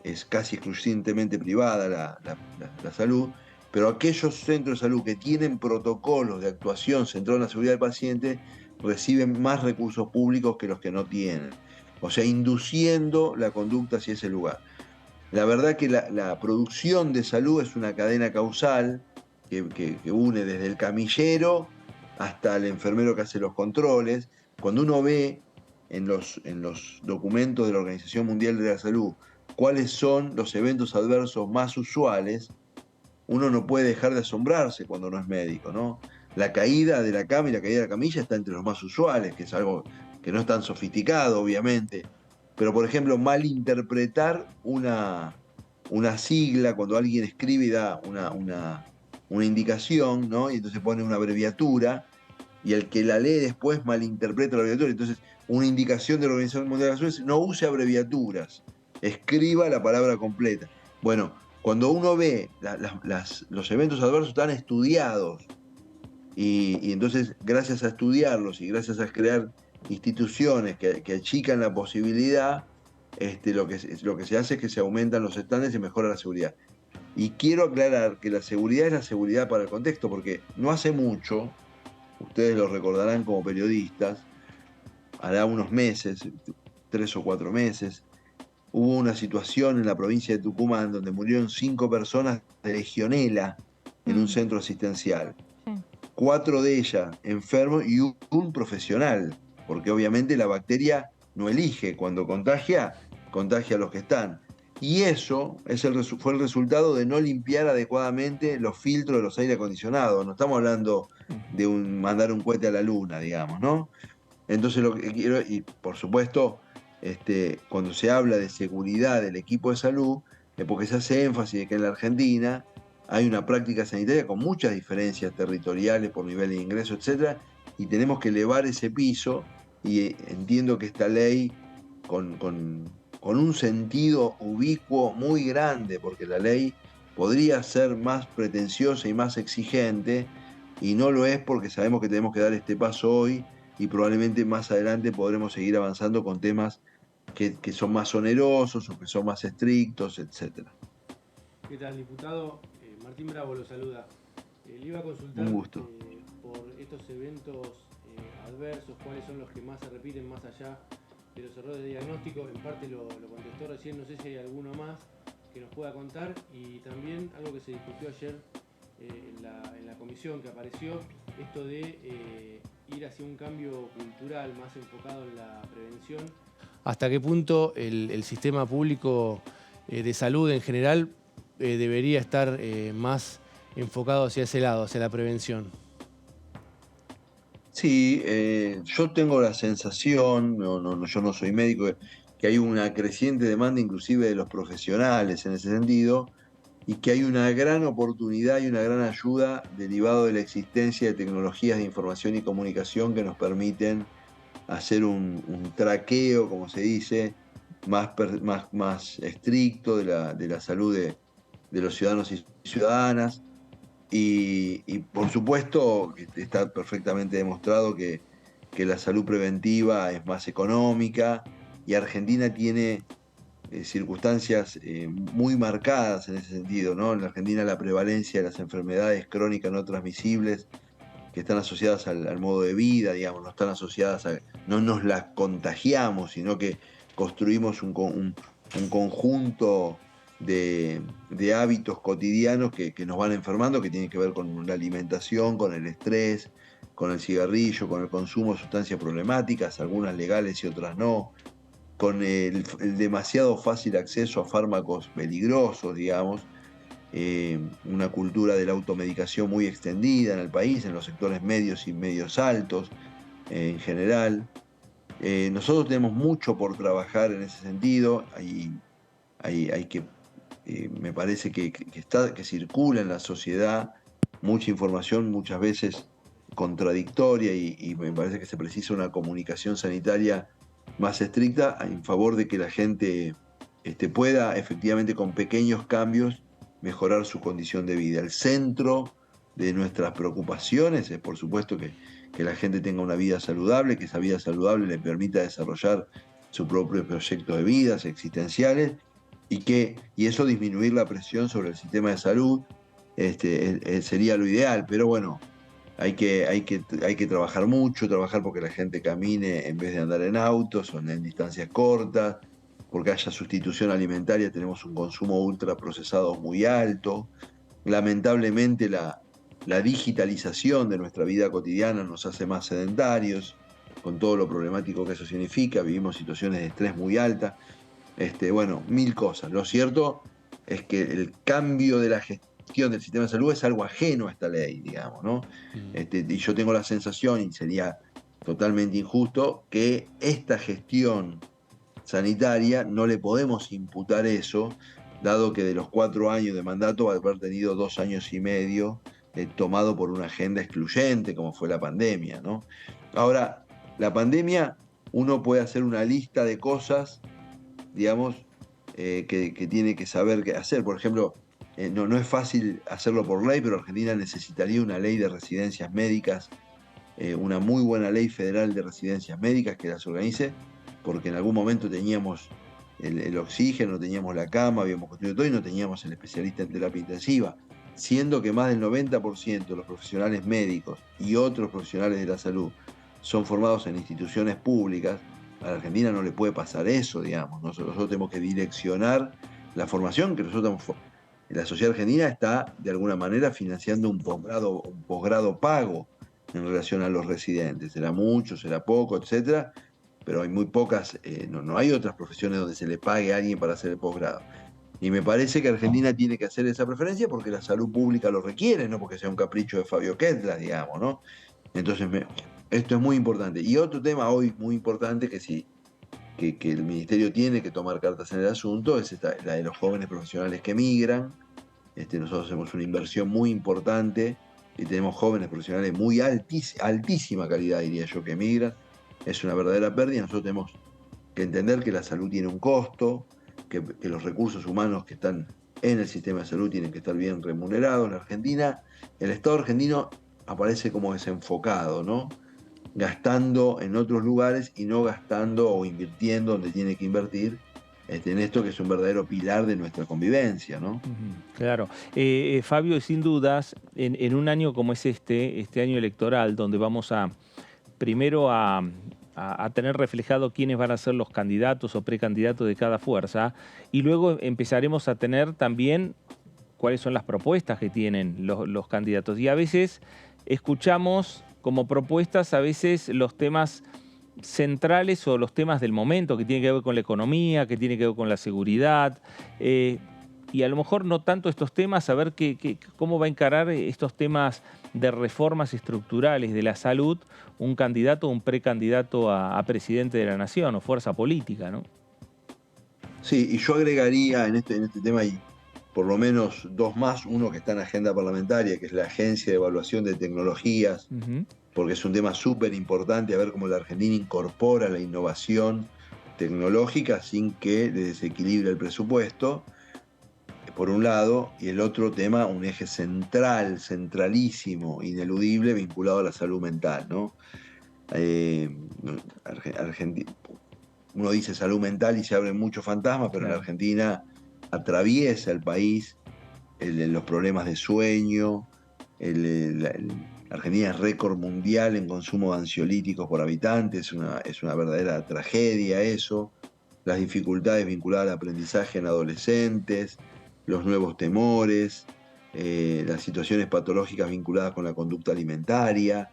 es casi exclusivamente privada la salud, pero aquellos centros de salud que tienen protocolos de actuación centrados en la seguridad del paciente reciben más recursos públicos que los que no tienen. O sea, induciendo la conducta hacia ese lugar. La verdad que la producción de salud es una cadena causal que une desde el camillero hasta el enfermero que hace los controles. Cuando uno ve en los documentos de la Organización Mundial de la Salud cuáles son los eventos adversos más usuales, uno no puede dejar de asombrarse cuando no es médico, ¿no? La caída de la cama y la caída de la camilla está entre los más usuales, que es algo que no es tan sofisticado, obviamente, Pero, por ejemplo, malinterpretar una sigla, cuando alguien escribe y da una indicación, ¿no? Y entonces pone una abreviatura, y el que la lee después malinterpreta la abreviatura. Entonces, una indicación de la Organización Mundial de la Salud es: no use abreviaturas, escriba la palabra completa. Bueno, cuando uno ve los eventos adversos están estudiados, y entonces, gracias a estudiarlos y gracias a crear instituciones que achican la posibilidad, lo que se hace es que se aumentan los estándares y mejora la seguridad. Y quiero aclarar que la seguridad es la seguridad para el contexto, porque no hace mucho, ustedes lo recordarán como periodistas, hará unos meses, 3 o 4 meses, hubo una situación en la provincia de Tucumán donde murieron 5 personas de legionela en un centro asistencial. 4 de ellas enfermos y un profesional, porque obviamente la bacteria no elige, cuando contagia a los que están. Y eso fue el resultado de no limpiar adecuadamente los filtros de los aire acondicionados. No estamos hablando de mandar un cohete a la luna, digamos, ¿no? Entonces lo que quiero, y por supuesto, cuando se habla de seguridad del equipo de salud, es porque se hace énfasis de que en la Argentina hay una práctica sanitaria con muchas diferencias territoriales por nivel de ingreso, etc. Y tenemos que elevar ese piso, y entiendo que esta ley, con un sentido ubicuo muy grande, porque la ley podría ser más pretenciosa y más exigente, y no lo es porque sabemos que tenemos que dar este paso hoy, y probablemente más adelante podremos seguir avanzando con temas que son más onerosos o que son más estrictos, etc. ¿Qué tal, diputado? Martín Bravo lo saluda. Le iba a consultar Un gusto. por estos eventos adversos, cuáles son los que más se repiten más allá de los errores de diagnóstico. En parte lo contestó recién, no sé si hay alguno más que nos pueda contar. Y también algo que se discutió ayer en la comisión que apareció, esto de ir hacia un cambio cultural más enfocado en la prevención. ¿Hasta qué punto el sistema público de salud en general debería estar más enfocado hacia ese lado, hacia la prevención? Sí, yo tengo la sensación, yo no soy médico, que hay una creciente demanda inclusive de los profesionales en ese sentido, y que hay una gran oportunidad y una gran ayuda derivado de la existencia de tecnologías de información y comunicación que nos permiten hacer un traqueo, como se dice, más estricto de la salud de los ciudadanos y ciudadanas. Y por supuesto está perfectamente demostrado que la salud preventiva es más económica, y Argentina tiene circunstancias muy marcadas en ese sentido, ¿no? En la Argentina la prevalencia de las enfermedades crónicas no transmisibles, que están asociadas al modo de vida, digamos, no están asociadas no nos las contagiamos, sino que construimos un conjunto de hábitos cotidianos que nos van enfermando, que tienen que ver con la alimentación, con el estrés, con el cigarrillo, con el consumo de sustancias problemáticas, algunas legales y otras no, con el demasiado fácil acceso a fármacos peligrosos, digamos, una cultura de la automedicación muy extendida en el país, en los sectores medios y medios altos en general. Nosotros tenemos mucho por trabajar en ese sentido. Hay que, me parece que circula en la sociedad mucha información, muchas veces contradictoria, y me parece que se precisa una comunicación sanitaria más estricta en favor de que la gente pueda efectivamente, con pequeños cambios, mejorar su condición de vida. El centro de nuestras preocupaciones es, por supuesto, que la gente tenga una vida saludable, que esa vida saludable le permita desarrollar su propio proyecto de vidas existenciales, y eso disminuir la presión sobre el sistema de salud sería lo ideal. Pero bueno, hay que trabajar mucho, trabajar porque la gente camine en vez de andar en autos o en distancias cortas, porque haya sustitución alimentaria. Tenemos un consumo ultraprocesado muy alto. Lamentablemente la digitalización de nuestra vida cotidiana nos hace más sedentarios, con todo lo problemático que eso significa. Vivimos situaciones de estrés muy altas. Bueno, 1000 cosas. Lo cierto es que el cambio de la gestión del sistema de salud es algo ajeno a esta ley, digamos, ¿no? Y yo tengo la sensación, y sería totalmente injusto, que esta gestión sanitaria, no le podemos imputar eso, dado que de los 4 años de mandato va a haber tenido 2 años y medio tomado por una agenda excluyente, como fue la pandemia, ¿no? Ahora, la pandemia, uno puede hacer una lista de cosas, digamos, que tiene que saber qué hacer. Por ejemplo, no es fácil hacerlo por ley, pero Argentina necesitaría una ley de residencias médicas, una muy buena ley federal de residencias médicas que las organice, porque en algún momento teníamos el oxígeno, teníamos la cama, habíamos construido todo y no teníamos el especialista en terapia intensiva, siendo que más del 90% de los profesionales médicos y otros profesionales de la salud son formados en instituciones públicas. A la Argentina no le puede pasar eso, digamos. Nosotros tenemos que direccionar la formación que nosotros... La sociedad argentina está, de alguna manera, financiando un posgrado pago en relación a los residentes. Será mucho, será poco, etcétera, pero hay muy pocas, no hay otras profesiones donde se le pague a alguien para hacer el posgrado. Y me parece que Argentina tiene que hacer esa preferencia porque la salud pública lo requiere, no porque sea un capricho de Fabio Ketlas, digamos, ¿no? Entonces, esto es muy importante. Y otro tema hoy muy importante que el Ministerio tiene que tomar cartas en el asunto es la de los jóvenes profesionales que migran. Nosotros hacemos una inversión muy importante y tenemos jóvenes profesionales muy altísima calidad, diría yo, que migran. Es una verdadera pérdida. Nosotros tenemos que entender que la salud tiene un costo, que los recursos humanos que están en el sistema de salud tienen que estar bien remunerados. En Argentina, el Estado argentino aparece como desenfocado, ¿no? Gastando en otros lugares y no gastando o invirtiendo donde tiene que invertir en esto que es un verdadero pilar de nuestra convivencia, ¿no? Claro. Fabio, sin dudas, en un año como es este año electoral, donde vamos primero a tener reflejado quiénes van a ser los candidatos o precandidatos de cada fuerza, y luego empezaremos a tener también cuáles son las propuestas que tienen los candidatos. Y a veces escuchamos como propuestas a veces los temas centrales o los temas del momento que tienen que ver con la economía, que tienen que ver con la seguridad, y a lo mejor no tanto estos temas, a ver cómo va a encarar estos temas de reformas estructurales de la salud un candidato o un precandidato a presidente de la nación o fuerza política, ¿no? Sí, y yo agregaría en este tema y por lo menos 2 más, uno que está en agenda parlamentaria, que es la Agencia de Evaluación de Tecnologías, porque es un tema súper importante, a ver cómo la Argentina incorpora la innovación tecnológica sin que le desequilibre el presupuesto, por un lado, y el otro tema, un eje centralísimo, ineludible, vinculado a la salud mental, ¿no? Uno dice salud mental y se abren muchos fantasmas, pero en la Argentina atraviesa el país los problemas de sueño. Argentina es récord mundial en consumo de ansiolíticos por habitante, es una verdadera tragedia eso. Las dificultades vinculadas al aprendizaje en adolescentes, los nuevos temores, las situaciones patológicas vinculadas con la conducta alimentaria.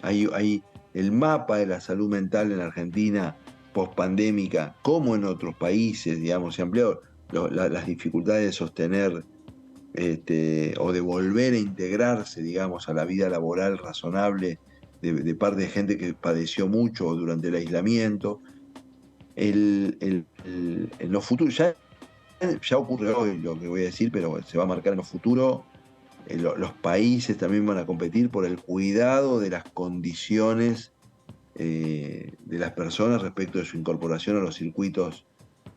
Hay el mapa de la salud mental en la Argentina pospandémica, como en otros países, digamos, se amplió las dificultades de sostener o de volver a integrarse, digamos, a la vida laboral razonable de parte de gente que padeció mucho durante el aislamiento. En los futuros, ya ocurre hoy lo que voy a decir, pero se va a marcar en lo futuro. Los países también van a competir por el cuidado de las condiciones de las personas respecto de su incorporación a los circuitos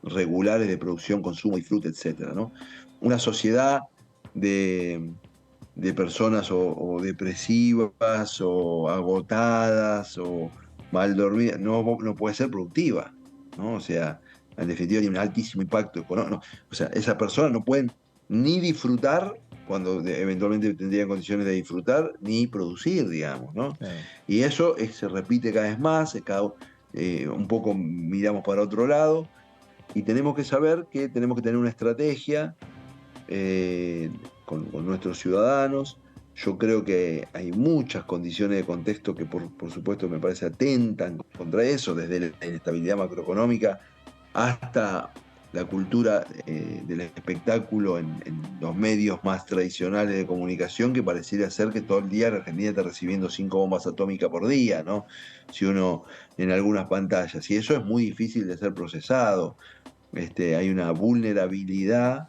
regulares de producción, consumo, disfrute, etc., ¿no? Una sociedad de personas o depresivas o agotadas o mal dormidas no puede ser productiva, ¿no? O sea, en definitiva tiene un altísimo impacto económico. O sea, esas personas no pueden ni disfrutar cuando eventualmente tendrían condiciones de disfrutar, ni producir, digamos, ¿no? Sí. Y eso se repite cada vez más, un poco miramos para otro lado, y tenemos que saber que tenemos que tener una estrategia con nuestros ciudadanos. Yo creo que hay muchas condiciones de contexto que por supuesto me parece atentan contra eso, desde la inestabilidad macroeconómica hasta la cultura del espectáculo en los medios más tradicionales de comunicación, que pareciera ser que todo el día la Argentina está recibiendo 5 bombas atómicas por día, ¿no? Si uno en algunas pantallas. Y eso es muy difícil de ser procesado. Hay una vulnerabilidad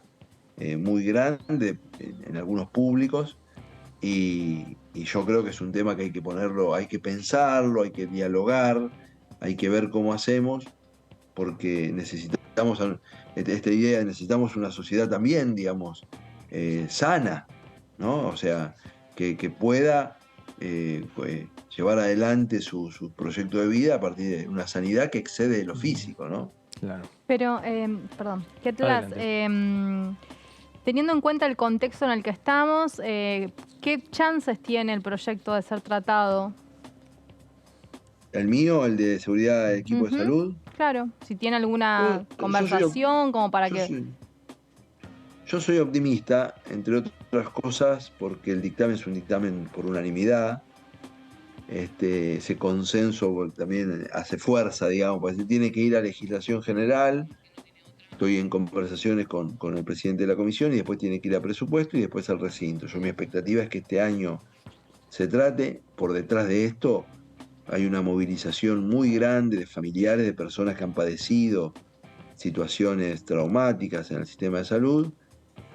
muy grande en algunos públicos y yo creo que es un tema que hay que ponerlo, hay que pensarlo, hay que dialogar, hay que ver cómo hacemos, porque necesitamos esta idea, necesitamos una sociedad también, digamos, sana, ¿no? O sea, que pueda llevar adelante su proyecto de vida a partir de una sanidad que excede lo físico, ¿no? Claro. Pero, perdón, Ketlas, teniendo en cuenta el contexto en el que estamos, ¿qué chances tiene el proyecto de ser tratado? El mío, el de seguridad del equipo de salud. Claro, si tiene alguna conversación como para que... Yo soy optimista, entre otras cosas, porque el dictamen es un dictamen por unanimidad. Ese consenso también hace fuerza, digamos, porque tiene que ir a legislación general. Estoy en conversaciones con el presidente de la comisión y después tiene que ir a presupuesto y después al recinto. Mi expectativa es que este año se trate. Por detrás de esto hay una movilización muy grande de familiares, de personas que han padecido situaciones traumáticas en el sistema de salud,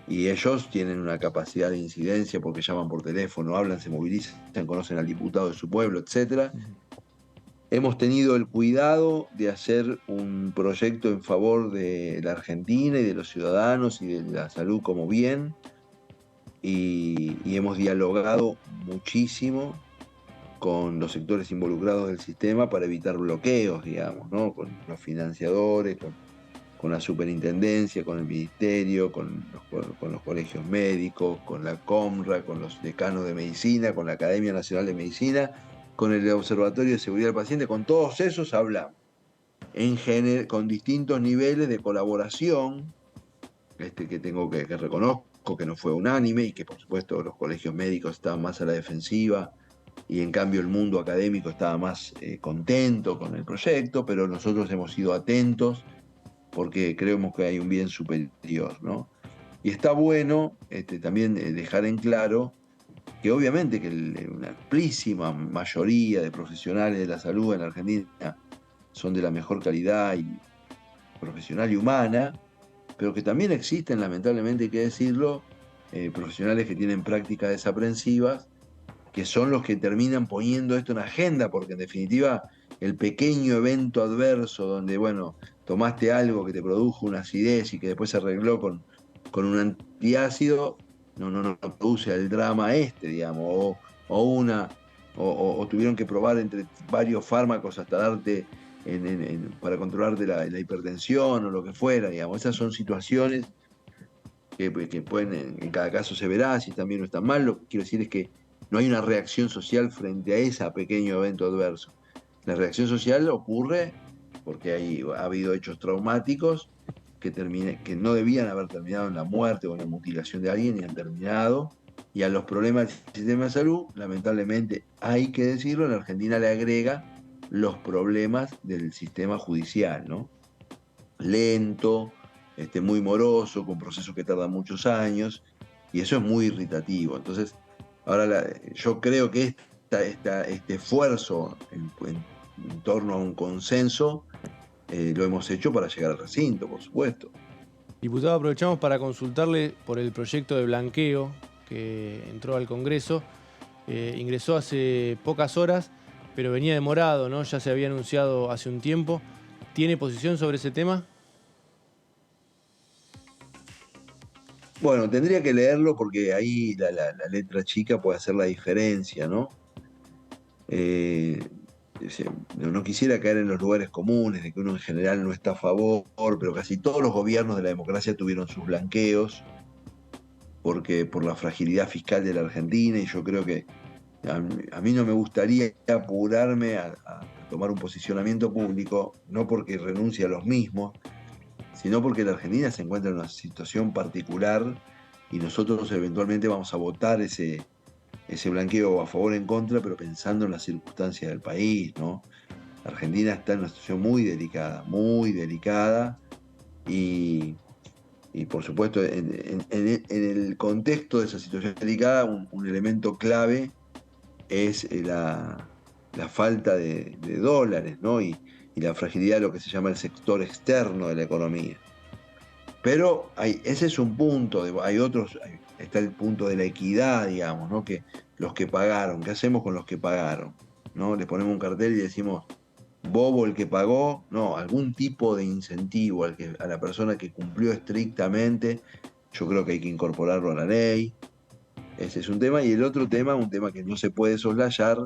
y ellos tienen una capacidad de incidencia porque llaman por teléfono, hablan, se movilizan, conocen al diputado de su pueblo, etc. Hemos tenido el cuidado de hacer un proyecto en favor de la Argentina y de los ciudadanos y de la salud como bien, y hemos dialogado muchísimo con los sectores involucrados del sistema para evitar bloqueos, digamos, ¿no? Con los financiadores, con la superintendencia, con el ministerio, con los colegios médicos, con la COMRA, con los decanos de medicina, con la Academia Nacional de Medicina, con el Observatorio de Seguridad del Paciente. Con todos esos hablamos, con distintos niveles de colaboración, que reconozco que no fue unánime y que por supuesto los colegios médicos estaban más a la defensiva y en cambio el mundo académico estaba más contento con el proyecto, pero nosotros hemos sido atentos porque creemos que hay un bien superior, ¿no? Y está bueno también dejar en claro que obviamente que una amplísima mayoría de profesionales de la salud en la Argentina son de la mejor calidad y profesional y humana, pero que también existen, lamentablemente hay que decirlo, profesionales que tienen prácticas desaprensivas, que son los que terminan poniendo esto en agenda, porque en definitiva el pequeño evento adverso donde, bueno, tomaste algo que te produjo una acidez y que después se arregló con un antiácido, no produce el drama digamos, o tuvieron que probar entre varios fármacos hasta darte para controlarte la hipertensión o lo que fuera, digamos. Esas son situaciones que pueden, en cada caso se verá si están bien o están mal. Lo que quiero decir es que no hay una reacción social frente a ese pequeño evento adverso. La reacción social ocurre porque ha habido hechos traumáticos que no debían haber terminado en la muerte o en la mutilación de alguien y han terminado. Y a los problemas del sistema de salud, lamentablemente, hay que decirlo, en la Argentina le agrega los problemas del sistema judicial, ¿no? Lento, muy moroso, con procesos que tardan muchos años, y eso es muy irritativo. Entonces, ahora yo creo que este esfuerzo en torno a un consenso lo hemos hecho para llegar al recinto, por supuesto. Diputado, aprovechamos para consultarle por el proyecto de blanqueo que entró al Congreso. Ingresó hace pocas horas, pero venía demorado, ¿no? Ya se había anunciado hace un tiempo. ¿Tiene posición sobre ese tema? Bueno, tendría que leerlo porque ahí la letra chica puede hacer la diferencia, ¿no? No quisiera caer en los lugares comunes de que uno en general no está a favor, pero casi todos los gobiernos de la democracia tuvieron sus blanqueos por la fragilidad fiscal de la Argentina, y yo creo que a mí no me gustaría apurarme a tomar un posicionamiento público, no porque renuncie a los mismos, sino porque la Argentina se encuentra en una situación particular y nosotros eventualmente vamos a votar ese blanqueo a favor o en contra, pero pensando en las circunstancias del país, ¿no? La Argentina está en una situación muy delicada, Y por supuesto, en el contexto de esa situación delicada, un elemento clave es la falta de dólares, ¿no? Y la fragilidad de lo que se llama el sector externo de la economía. Pero ese es un punto, hay otros, está el punto de la equidad, digamos, ¿no? Que los que pagaron, ¿qué hacemos con los que pagaron? ¿No? Le ponemos un cartel y decimos, bobo el que pagó, no, algún tipo de incentivo a la persona que cumplió estrictamente, yo creo que hay que incorporarlo a la ley. Ese es un tema. Y el otro tema, un tema que no se puede soslayar,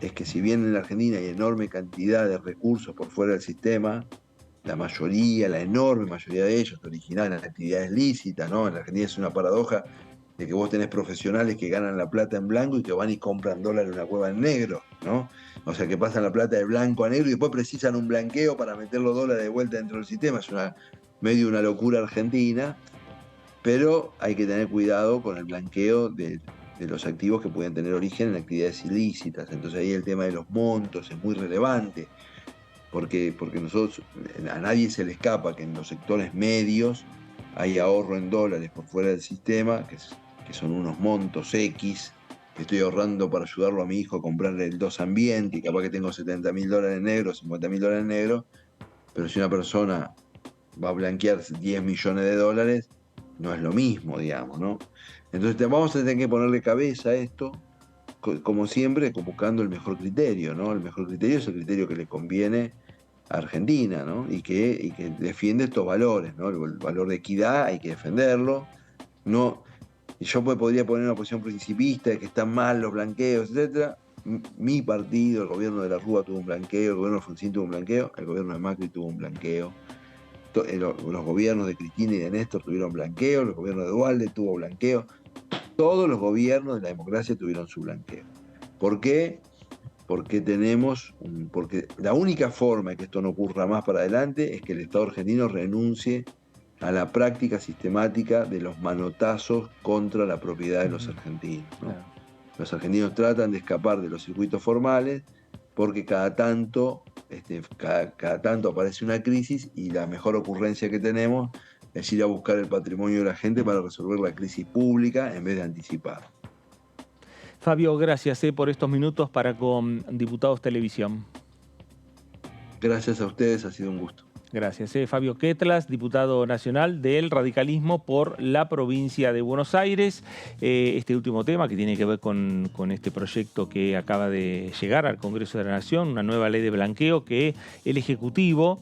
es que si bien en la Argentina hay enorme cantidad de recursos por fuera del sistema, la mayoría, la enorme mayoría de ellos originan en actividades lícitas, ¿no? En la Argentina es una paradoja de que vos tenés profesionales que ganan la plata en blanco y que van y compran dólares en una cueva en negro, ¿no? O sea, que pasan la plata de blanco a negro y después precisan un blanqueo para meter los dólares de vuelta dentro del sistema. Es medio una locura argentina, pero hay que tener cuidado con el blanqueo de los activos que pueden tener origen en actividades ilícitas. Entonces ahí el tema de los montos es muy relevante, porque nosotros, a nadie se le escapa que en los sectores medios hay ahorro en dólares por fuera del sistema, que son unos montos X, que estoy ahorrando para ayudarlo a mi hijo a comprarle el 2 Ambiente, y capaz que tengo $70.000 en negro, $50.000 en negro, pero si una persona va a blanquear $10 millones, no es lo mismo, digamos, ¿no? Entonces vamos a tener que ponerle cabeza a esto, como siempre, buscando el mejor criterio, ¿no? El mejor criterio es el criterio que le conviene a Argentina, ¿no? Y que defiende estos valores, ¿no? El valor de equidad hay que defenderlo. No, yo podría poner una posición principista de que están mal los blanqueos, etc. Mi partido, el gobierno de la Rúa tuvo un blanqueo, el gobierno de Alfonsín tuvo un blanqueo, el gobierno de Macri tuvo un blanqueo. Los gobiernos de Cristina y de Néstor tuvieron blanqueo, el gobierno de Duhalde tuvo blanqueo. Todos los gobiernos de la democracia tuvieron su blanqueo. ¿Por qué? Porque la única forma de que esto no ocurra más para adelante es que el Estado argentino renuncie a la práctica sistemática de los manotazos contra la propiedad de los argentinos, ¿no? Claro. Los argentinos tratan de escapar de los circuitos formales porque cada tanto aparece una crisis y la mejor ocurrencia que tenemos es ir a buscar el patrimonio de la gente para resolver la crisis pública en vez de anticipar. Fabio, gracias por estos minutos para con Diputados Televisión. Gracias a ustedes, ha sido un gusto. Gracias. Fabio Quetlas, diputado nacional del radicalismo por la provincia de Buenos Aires. Este último tema que tiene que ver con este proyecto que acaba de llegar al Congreso de la Nación, una nueva ley de blanqueo que el Ejecutivo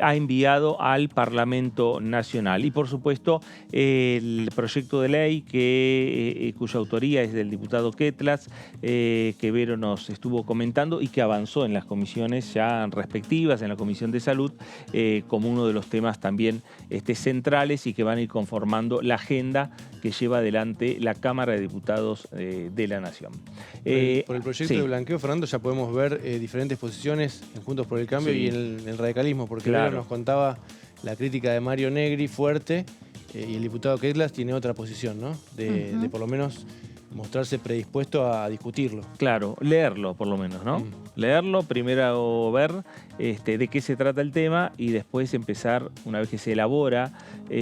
ha enviado al Parlamento Nacional. Y por supuesto el proyecto de ley cuya autoría es del diputado Quetlas, que Vero nos estuvo comentando y que avanzó en las comisiones ya respectivas, en la Comisión de Salud, como uno de los temas también centrales y que van a ir conformando la agenda que lleva adelante la Cámara de Diputados de la Nación. Por el proyecto de blanqueo, Fernando, ya podemos ver diferentes posiciones en Juntos por el Cambio y en el radicalismo, porque Vero nos contaba la crítica de Mario Negri fuerte y el diputado Quetlas tiene otra posición, ¿no? De por lo menos mostrarse predispuesto a discutirlo. Claro, leerlo por lo menos, ¿no? Leerlo, primero ver de qué se trata el tema y después empezar, una vez que se elabora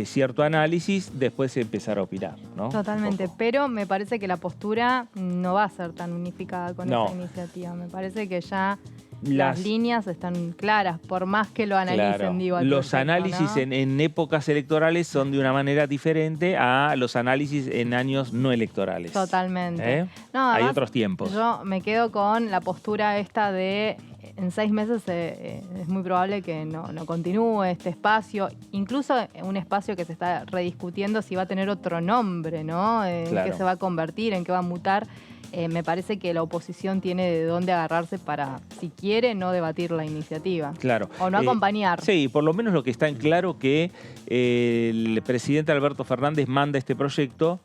cierto análisis, después empezar a opinar, ¿no? Totalmente, pero me parece que la postura no va a ser tan unificada con esta iniciativa. Me parece que ya las líneas están claras, por más que lo analicen, claro. digo. Los análisis, ¿no? en épocas electorales son de una manera diferente a los análisis en años no electorales. Totalmente. No, hay otros tiempos. Yo me quedo con la postura esta de en 6 meses es muy probable que no continúe este espacio, incluso un espacio que se está rediscutiendo si va a tener otro nombre, ¿no? En qué se va a convertir, en qué va a mutar. Me parece que la oposición tiene de dónde agarrarse para, si quiere, no debatir la iniciativa. Claro. O no acompañar. Sí, por lo menos lo que está en claro que el presidente Alberto Fernández manda este proyecto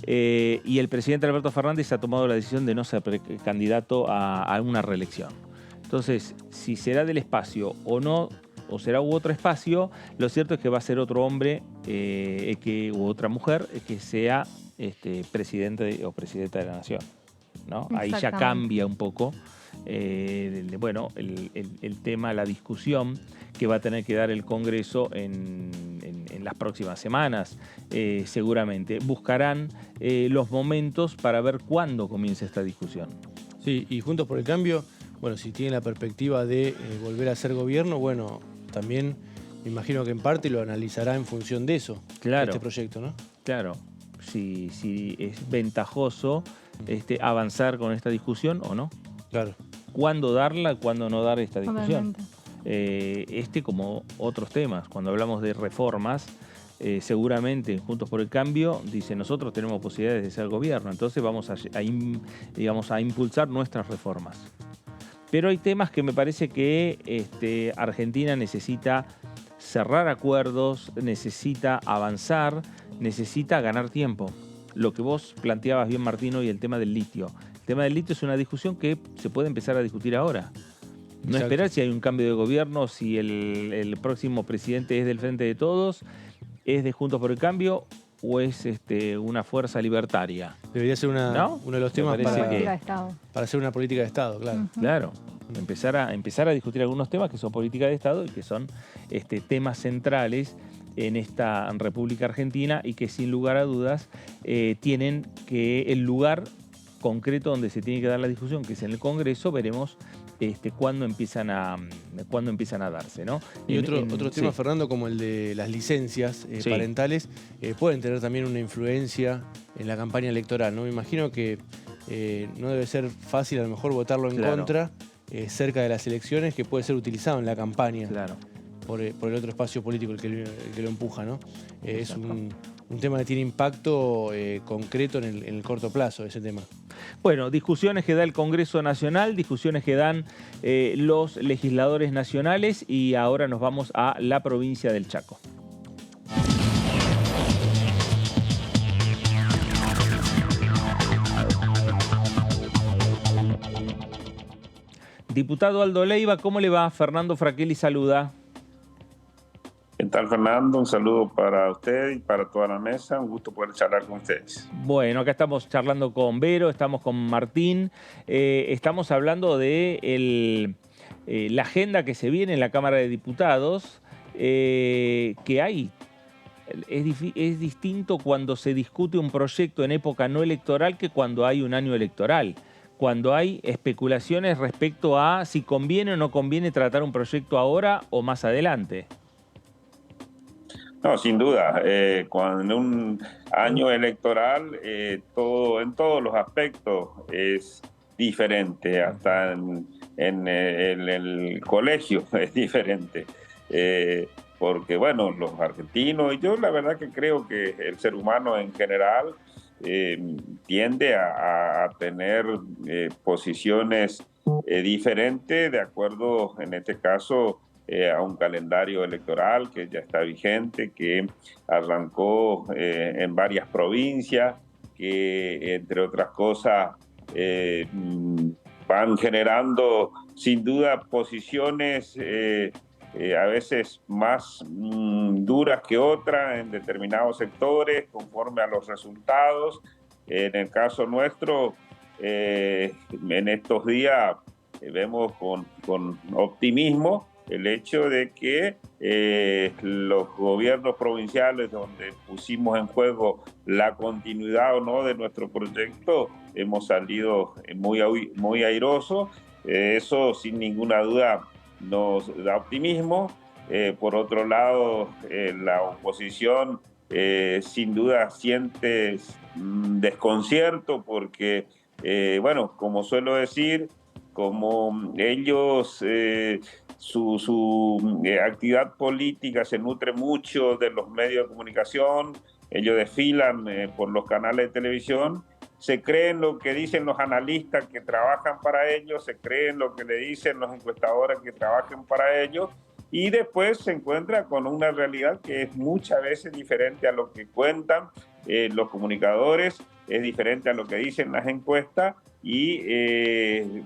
y el presidente Alberto Fernández ha tomado la decisión de no ser candidato a una reelección. Entonces, si será del espacio o no, o será otro espacio, lo cierto es que va a ser otro hombre u otra mujer que sea presidente o presidenta de la Nación. ¿no? Ahí ya cambia un poco bueno, el tema, la discusión que va a tener que dar el Congreso en las próximas semanas, seguramente. Buscarán los momentos para ver cuándo comienza esta discusión. Sí, y Juntos por el Cambio, bueno, si tiene la perspectiva de volver a ser gobierno, bueno, también me imagino que en parte lo analizará en función de eso, claro, este proyecto, ¿no? Claro, si es ventajoso avanzar con esta discusión o no. Claro. ¿Cuándo darla, cuándo no dar esta discusión? Como otros temas, cuando hablamos de reformas, seguramente Juntos por el Cambio dice, nosotros tenemos posibilidades de ser gobierno, entonces vamos a impulsar nuestras reformas. Pero hay temas que me parece que Argentina necesita cerrar acuerdos, necesita avanzar, necesita ganar tiempo. Lo que vos planteabas bien, Martín, hoy, el tema del litio. El tema del litio es una discusión que se puede empezar a discutir ahora. No Exacto. esperar si hay un cambio de gobierno, si el próximo presidente es del Frente de Todos, es de Juntos por el Cambio o es una fuerza libertaria. Debería ser uno de los temas para hacer una política de Estado, claro. Claro. Empezar a discutir algunos temas que son política de Estado y que son temas centrales en esta República Argentina y que sin lugar a dudas tienen que el lugar concreto donde se tiene que dar la discusión, que es en el Congreso. Veremos cuándo empiezan a darse, ¿no? Y otro tema, sí, Fernando, como el de las licencias sí, parentales, pueden tener también una influencia en la campaña electoral, ¿no? Me imagino que no debe ser fácil a lo mejor votarlo en contra cerca de las elecciones, que puede ser utilizado en la campaña por el otro espacio político el que lo empuja, ¿no? Es un tema que tiene impacto concreto en el corto plazo, ese tema. Bueno, discusiones que da el Congreso Nacional, discusiones que dan los legisladores nacionales, y ahora nos vamos a la provincia del Chaco. Diputado Aldo Leiva, ¿cómo le va? Fernando Fraquelli saluda. ¿Qué tal, Fernando? Un saludo para usted y para toda la mesa. Un gusto poder charlar con ustedes. Bueno, acá estamos charlando con Vero, estamos con Martín. Estamos hablando de la agenda que se viene en la Cámara de Diputados, que hay. Es distinto cuando se discute un proyecto en época no electoral que cuando hay un año electoral. Cuando hay especulaciones respecto a si conviene o no conviene tratar un proyecto ahora o más adelante. No, sin duda. Cuando en un año electoral, en todos los aspectos es diferente. Hasta en el colegio es diferente. Porque, bueno, los argentinos, y yo la verdad que creo que el ser humano en general tiende a tener posiciones diferentes de acuerdo, en este caso, a un calendario electoral que ya está vigente, que arrancó en varias provincias, que entre otras cosas van generando sin duda posiciones a veces más duras que otras en determinados sectores conforme a los resultados. En el caso nuestro, en estos días vemos con optimismo el hecho de que los gobiernos provinciales, donde pusimos en juego la continuidad o no de nuestro proyecto, hemos salido muy airosos. Eso sin ninguna duda nos da optimismo. Por otro lado, la oposición sin duda siente desconcierto porque, bueno, como suelo decir, como ellos, su actividad política se nutre mucho de los medios de comunicación, ellos desfilan por los canales de televisión, se creen lo que dicen los analistas que trabajan para ellos, se creen lo que le dicen los encuestadores que trabajan para ellos, y después se encuentra con una realidad que es muchas veces diferente a lo que cuentan los comunicadores, es diferente a lo que dicen las encuestas, y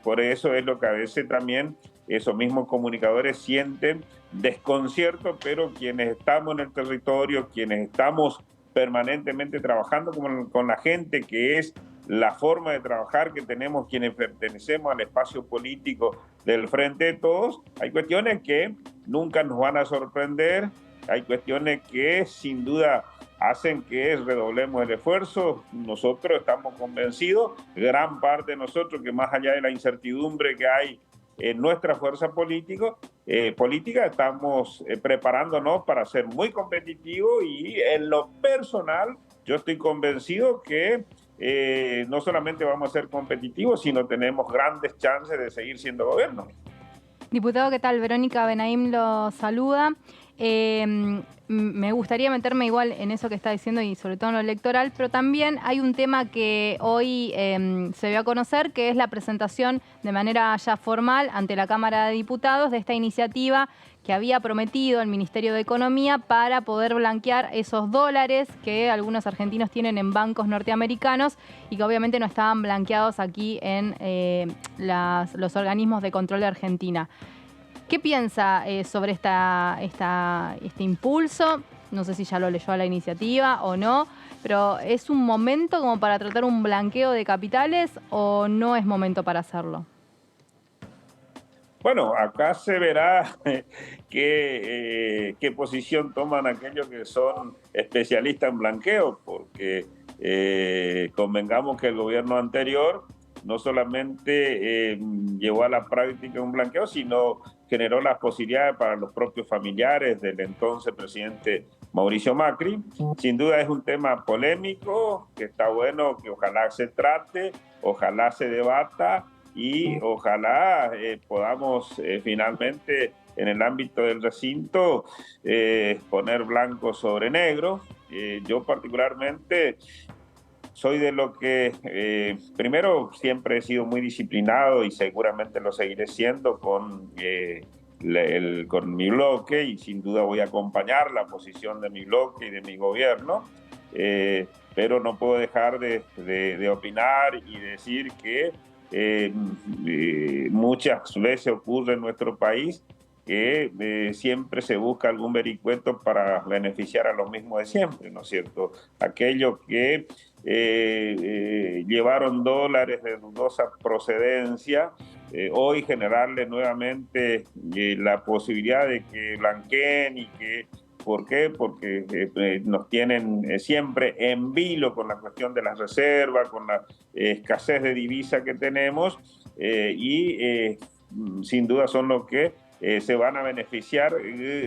por eso es lo que a veces también esos mismos comunicadores sienten desconcierto, pero quienes estamos en el territorio, quienes estamos permanentemente trabajando con la gente, que es la forma de trabajar que tenemos quienes pertenecemos al espacio político del Frente de Todos. Hay cuestiones que nunca nos van a sorprender, hay cuestiones que sin duda hacen que redoblemos el esfuerzo. Nosotros estamos convencidos, gran parte de nosotros, que más allá de la incertidumbre que hay en nuestra fuerza política, estamos preparándonos para ser muy competitivos, y en lo personal yo estoy convencido que no solamente vamos a ser competitivos, sino tenemos grandes chances de seguir siendo gobierno. Diputado, ¿qué tal? Verónica Benaim lo saluda. Me gustaría meterme igual en eso que está diciendo y sobre todo en lo electoral, pero también hay un tema que hoy se dio a conocer, que es la presentación de manera ya formal ante la Cámara de Diputados de esta iniciativa que había prometido el Ministerio de Economía para poder blanquear esos dólares que algunos argentinos tienen en bancos norteamericanos y que obviamente no estaban blanqueados aquí en los organismos de control de Argentina. ¿Qué piensa sobre este impulso? No sé si ya lo leyó a la iniciativa o no, pero ¿es un momento como para tratar un blanqueo de capitales o no es momento para hacerlo? Bueno, acá se verá qué posición toman aquellos que son especialistas en blanqueo, porque convengamos que el gobierno anterior no solamente llevó a la práctica un blanqueo, sino generó las posibilidades para los propios familiares del entonces presidente Mauricio Macri. Sin duda es un tema polémico, que está bueno, que ojalá se trate, ojalá se debata y ojalá podamos finalmente en el ámbito del recinto poner blanco sobre negro. Yo particularmente soy de lo que, primero, siempre he sido muy disciplinado y seguramente lo seguiré siendo con mi bloque, y sin duda voy a acompañar la posición de mi bloque y de mi gobierno, pero no puedo dejar de opinar y decir que muchas veces ocurre en nuestro país que siempre se busca algún vericueto para beneficiar a los mismos de siempre, ¿no es cierto? Aquellos que llevaron dólares de dudosa procedencia, hoy generarle nuevamente la posibilidad de que blanqueen y que... ¿Por qué? Porque nos tienen siempre en vilo con la cuestión de las reservas, con la escasez de divisa que tenemos, y sin duda son los que se van a beneficiar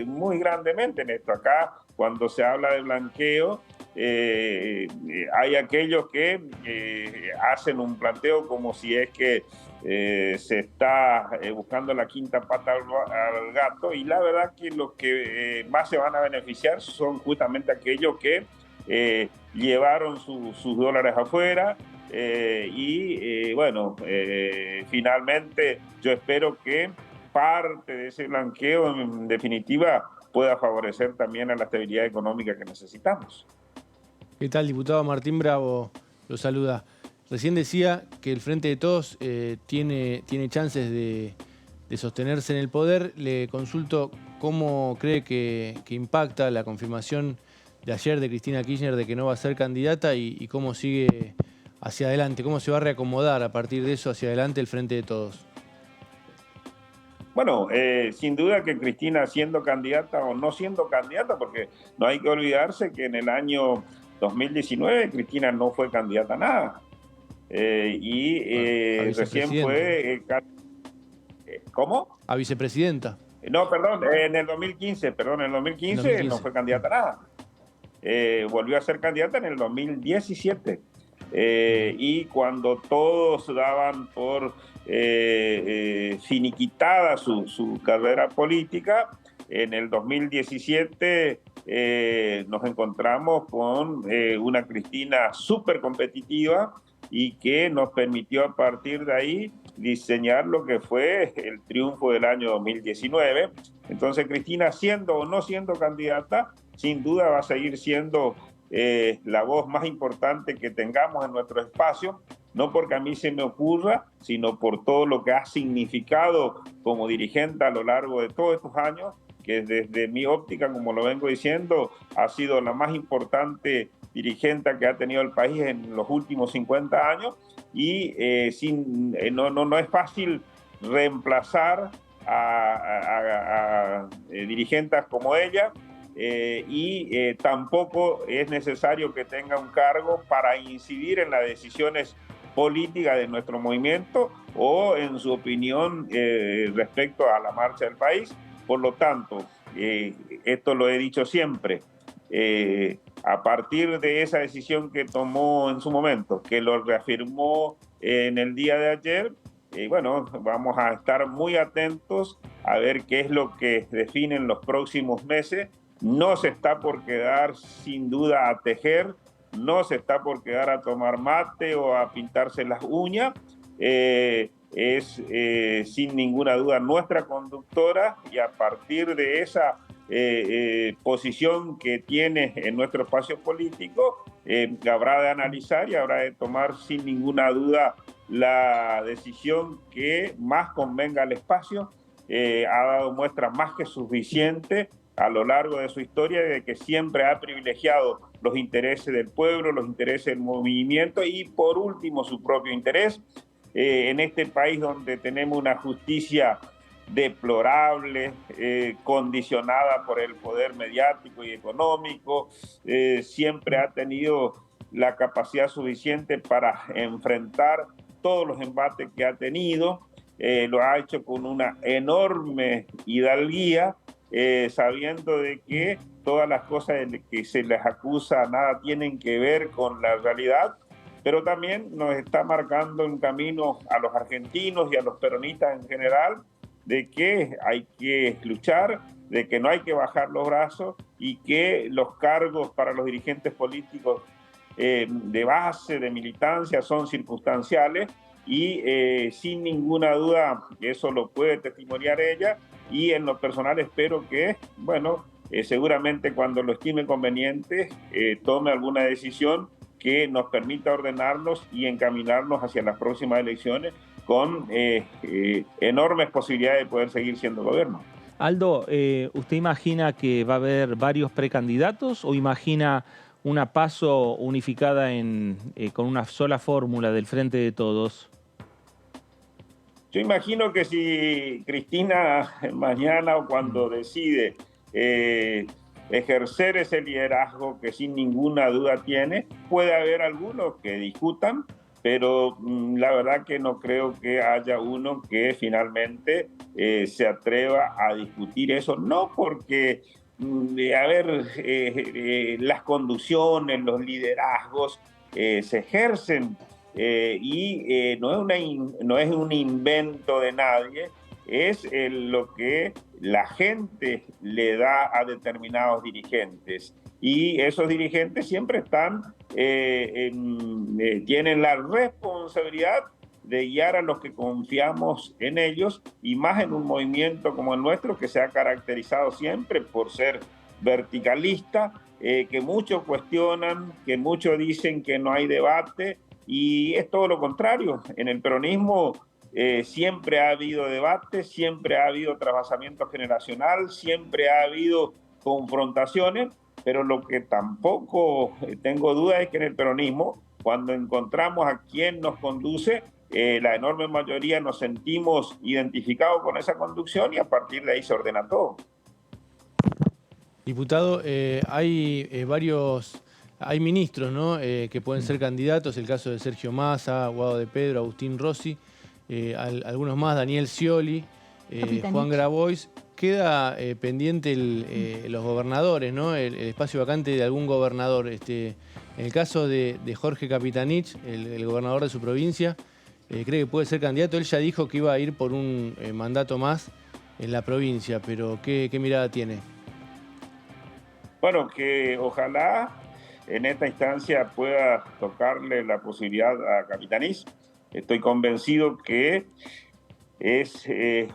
muy grandemente en esto. Acá, cuando se habla de blanqueo, hay aquellos que hacen un planteo como si es que se está buscando la quinta pata al gato, y la verdad que los que más se van a beneficiar son justamente aquellos que llevaron sus dólares afuera, finalmente yo espero que parte de ese blanqueo en definitiva pueda favorecer también a la estabilidad económica que necesitamos. ¿Qué tal, diputado? Martín Bravo lo saluda. Recién decía que el Frente de Todos tiene chances de sostenerse en el poder. Le consulto cómo cree que impacta la confirmación de ayer de Cristina Kirchner de que no va a ser candidata y cómo sigue hacia adelante, cómo se va a reacomodar a partir de eso hacia adelante el Frente de Todos. Bueno, sin duda que Cristina siendo candidata o no siendo candidata, porque no hay que olvidarse que en el año 2019 Cristina no fue candidata a nada. Recién fue... ¿Cómo? A vicepresidenta. No, perdón, en el 2015 no fue candidata a nada. Volvió a ser candidata en el 2017. Y cuando todos daban por finiquitada su carrera política, en el 2017 nos encontramos con una Cristina súper competitiva y que nos permitió a partir de ahí diseñar lo que fue el triunfo del año 2019. Entonces Cristina, siendo o no siendo candidata, sin duda va a seguir siendo la voz más importante que tengamos en nuestro espacio, no porque a mí se me ocurra, sino por todo lo que ha significado como dirigente a lo largo de todos estos años, que desde mi óptica, como lo vengo diciendo, ha sido la más importante dirigente que ha tenido el país en los últimos 50 años y no es fácil reemplazar a dirigentes como ella y tampoco es necesario que tenga un cargo para incidir en las decisiones políticas de nuestro movimiento o en su opinión respecto a la marcha del país. Por lo tanto, esto lo he dicho siempre, a partir de esa decisión que tomó en su momento, que lo reafirmó en el día de ayer, bueno, vamos a estar muy atentos a ver qué es lo que definen los próximos meses. No se está por quedar sin duda a tejer, no se está por quedar a tomar mate o a pintarse las uñas. Es sin ninguna duda nuestra conductora y a partir de esa posición que tiene en nuestro espacio político, habrá de analizar y habrá de tomar sin ninguna duda la decisión que más convenga al espacio. Ha dado muestra más que suficiente a lo largo de su historia de que siempre ha privilegiado los intereses del pueblo, los intereses del movimiento y por último su propio interés. En este país donde tenemos una justicia deplorable, condicionada por el poder mediático y económico, siempre ha tenido la capacidad suficiente para enfrentar todos los embates que ha tenido, lo ha hecho con una enorme hidalguía, sabiendo de que todas las cosas de que se les acusa nada tienen que ver con la realidad, pero también nos está marcando un camino a los argentinos y a los peronistas en general de que hay que luchar, de que no hay que bajar los brazos y que los cargos para los dirigentes políticos de base, de militancia, son circunstanciales y sin ninguna duda eso lo puede testimoniar ella y en lo personal espero que, bueno, seguramente cuando lo estime conveniente tome alguna decisión que nos permita ordenarnos y encaminarnos hacia las próximas elecciones con enormes posibilidades de poder seguir siendo gobierno. Aldo, ¿usted imagina que va a haber varios precandidatos o imagina una PASO unificada con una sola fórmula del Frente de Todos? Yo imagino que si Cristina mañana o cuando decide ejercer ese liderazgo que sin ninguna duda tiene, puede haber algunos que discutan, pero la verdad que no creo que haya uno que finalmente se atreva a discutir eso, no porque, las conducciones, los liderazgos se ejercen y no es un invento de nadie, es lo que la gente le da a determinados dirigentes. Y esos dirigentes siempre tienen la responsabilidad de guiar a los que confiamos en ellos, y más en un movimiento como el nuestro, que se ha caracterizado siempre por ser verticalista, que muchos cuestionan, que muchos dicen que no hay debate, y es todo lo contrario. En el peronismo siempre ha habido debate, siempre ha habido trasvasamiento generacional, siempre ha habido confrontaciones, pero lo que tampoco tengo duda es que en el peronismo, cuando encontramos a quien nos conduce, la enorme mayoría nos sentimos identificados con esa conducción y a partir de ahí se ordena todo. Diputado, hay ministros, ¿no? Que pueden ser candidatos, el caso de Sergio Massa, Guado de Pedro, Agustín Rossi, algunos más, Daniel Scioli, Juan Grabois. Queda pendiente los gobernadores, ¿no? El espacio vacante de algún gobernador. En el caso de Jorge Capitanich, el gobernador de su provincia, cree que puede ser candidato. Él ya dijo que iba a ir por un mandato más en la provincia, pero ¿qué mirada tiene? Bueno, que ojalá en esta instancia pueda tocarle la posibilidad a Capitanich. Estoy convencido que es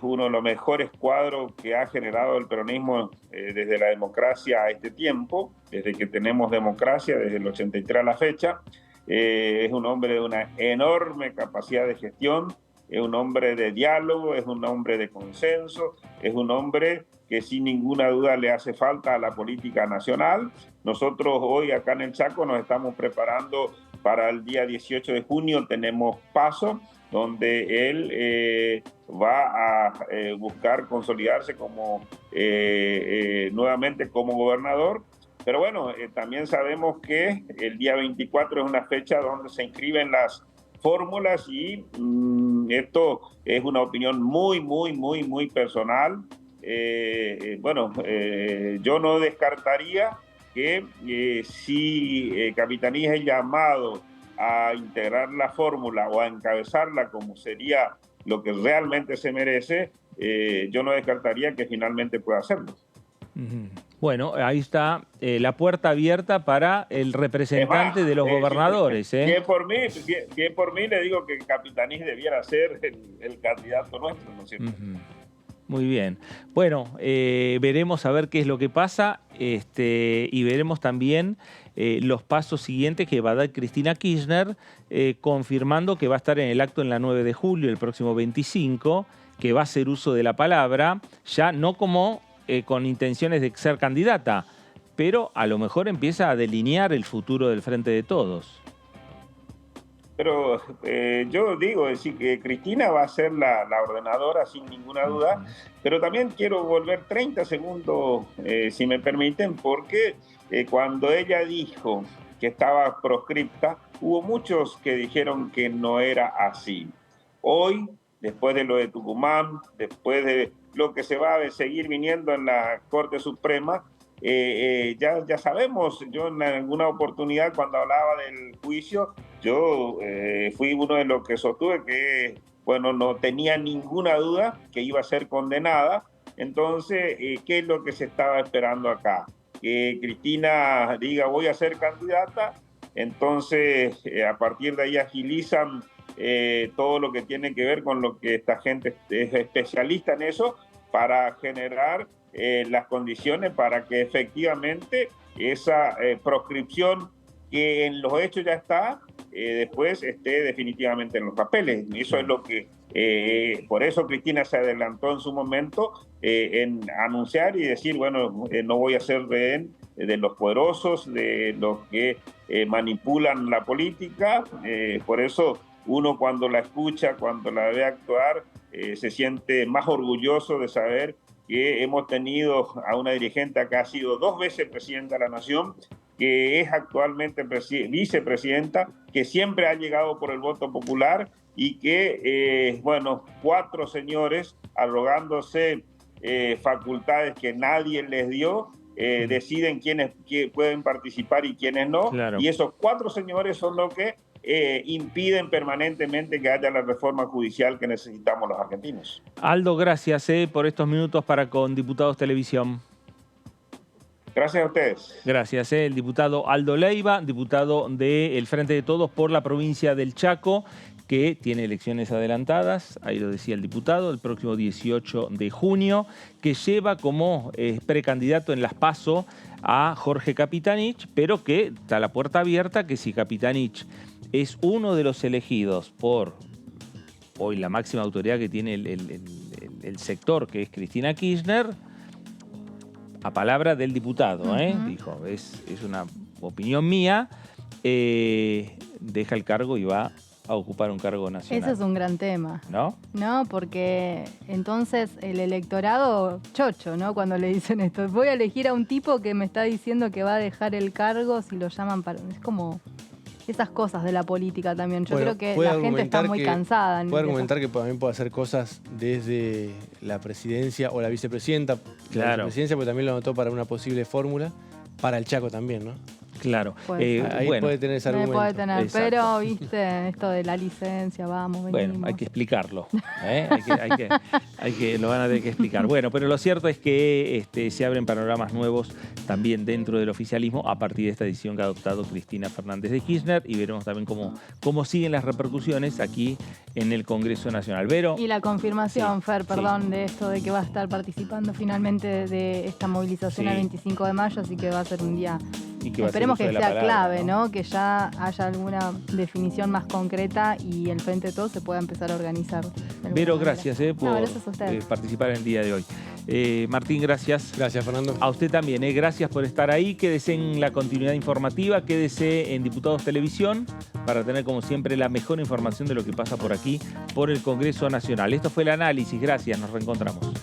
uno de los mejores cuadros que ha generado el peronismo desde la democracia a este tiempo, desde que tenemos democracia, desde el 83 a la fecha. Es un hombre de una enorme capacidad de gestión, es un hombre de diálogo, es un hombre de consenso, es un hombre que sin ninguna duda le hace falta a la política nacional Nosotros hoy acá en el Chaco nos estamos preparando para el día 18 de junio, tenemos PASO, donde él va a buscar consolidarse como nuevamente como gobernador. Pero bueno, también sabemos que el día 24 es una fecha donde se inscriben las fórmulas y esto es una opinión muy personal. Yo no descartaría que si Capitanich es llamado a integrar la fórmula o a encabezarla como sería lo que realmente se merece, yo no descartaría que finalmente pueda hacerlo. Bueno, ahí está la puerta abierta para el representante de los gobernadores. Que por mí le digo que Capitanich debiera ser el candidato nuestro, ¿no es cierto? Muy bien. Bueno, veremos a ver qué es lo que pasa y veremos también los pasos siguientes que va a dar Cristina Kirchner, confirmando que va a estar en el acto en la 9 de julio, el próximo 25, que va a hacer uso de la palabra, ya no como con intenciones de ser candidata, pero a lo mejor empieza a delinear el futuro del Frente de Todos. Pero yo digo, es decir, que Cristina va a ser la ordenadora sin ninguna duda, pero también quiero volver 30 segundos, si me permiten, porque cuando ella dijo que estaba proscripta, hubo muchos que dijeron que no era así. Hoy, después de lo de Tucumán, después de lo que se va a seguir viniendo en la Corte Suprema, ya sabemos, yo en alguna oportunidad cuando hablaba del juicio, yo fui uno de los que sostuve que, bueno, no tenía ninguna duda que iba a ser condenada. Entonces, ¿qué es lo que se estaba esperando acá? Que Cristina diga voy a ser candidata, entonces a partir de ahí agilizan todo lo que tiene que ver con lo que esta gente es especialista en eso, para generar las condiciones para que efectivamente esa proscripción que en los hechos ya está, después esté definitivamente en los papeles. Eso es lo que, por eso Cristina se adelantó en su momento en anunciar y decir, bueno, no voy a ser rehén de los poderosos, de los que manipulan la política. Por eso uno cuando la escucha, cuando la ve actuar, se siente más orgulloso de saber que hemos tenido a una dirigente que ha sido 2 veces presidenta de la Nación, que es actualmente vicepresidenta, que siempre ha llegado por el voto popular y que, 4 señores arrogándose facultades que nadie les dio, deciden quiénes pueden participar y quiénes no. Claro. Y esos 4 señores son los que impiden permanentemente que haya la reforma judicial que necesitamos los argentinos. Aldo, gracias por estos minutos para con Diputados Televisión. Gracias a ustedes. Gracias. El diputado Aldo Leiva, diputado del Frente de Todos por la provincia del Chaco, que tiene elecciones adelantadas, ahí lo decía el diputado, el próximo 18 de junio, que lleva como precandidato en las PASO a Jorge Capitanich, pero que está la puerta abierta que si Capitanich es uno de los elegidos por hoy la máxima autoridad que tiene el sector, que es Cristina Kirchner, a palabra del diputado, dijo, es una opinión mía, deja el cargo y va a ocupar un cargo nacional. Ese es un gran tema. ¿No? No, porque entonces el electorado chocho, ¿no? Cuando le dicen esto, voy a elegir a un tipo que me está diciendo que va a dejar el cargo si lo llaman para... Es como esas cosas de la política también. Yo creo que la gente está muy cansada. Puede argumentar que también puede hacer cosas desde la presidencia o la vicepresidenta. Claro. La vicepresidencia, porque también lo anotó para una posible fórmula para el Chaco también, ¿no? Claro. Ahí puede tener ese argumento. Puede tener, pero, viste, esto de la licencia, vamos, venimos. Bueno, hay que explicarlo. Lo van a tener que explicar. Bueno, pero lo cierto es que se abren panoramas nuevos también dentro del oficialismo a partir de esta decisión que ha adoptado Cristina Fernández de Kirchner, y veremos también cómo siguen las repercusiones aquí en el Congreso Nacional. Vero. Y la confirmación, Fer, de esto de que va a estar participando finalmente de esta movilización el 25 de mayo, así que va a ser un día... Esperemos que sea clave, ¿no? Que ya haya alguna definición más concreta y el Frente de Todos se pueda empezar a organizar. Vero, gracias por gracias a ustedes. participar en el día de hoy. Martín, gracias. Gracias, Fernando. A usted también, gracias por estar ahí. Quédese en la continuidad informativa, quédese en Diputados Televisión para tener, como siempre, la mejor información de lo que pasa por aquí, por el Congreso Nacional. Esto fue el análisis. Gracias, nos reencontramos.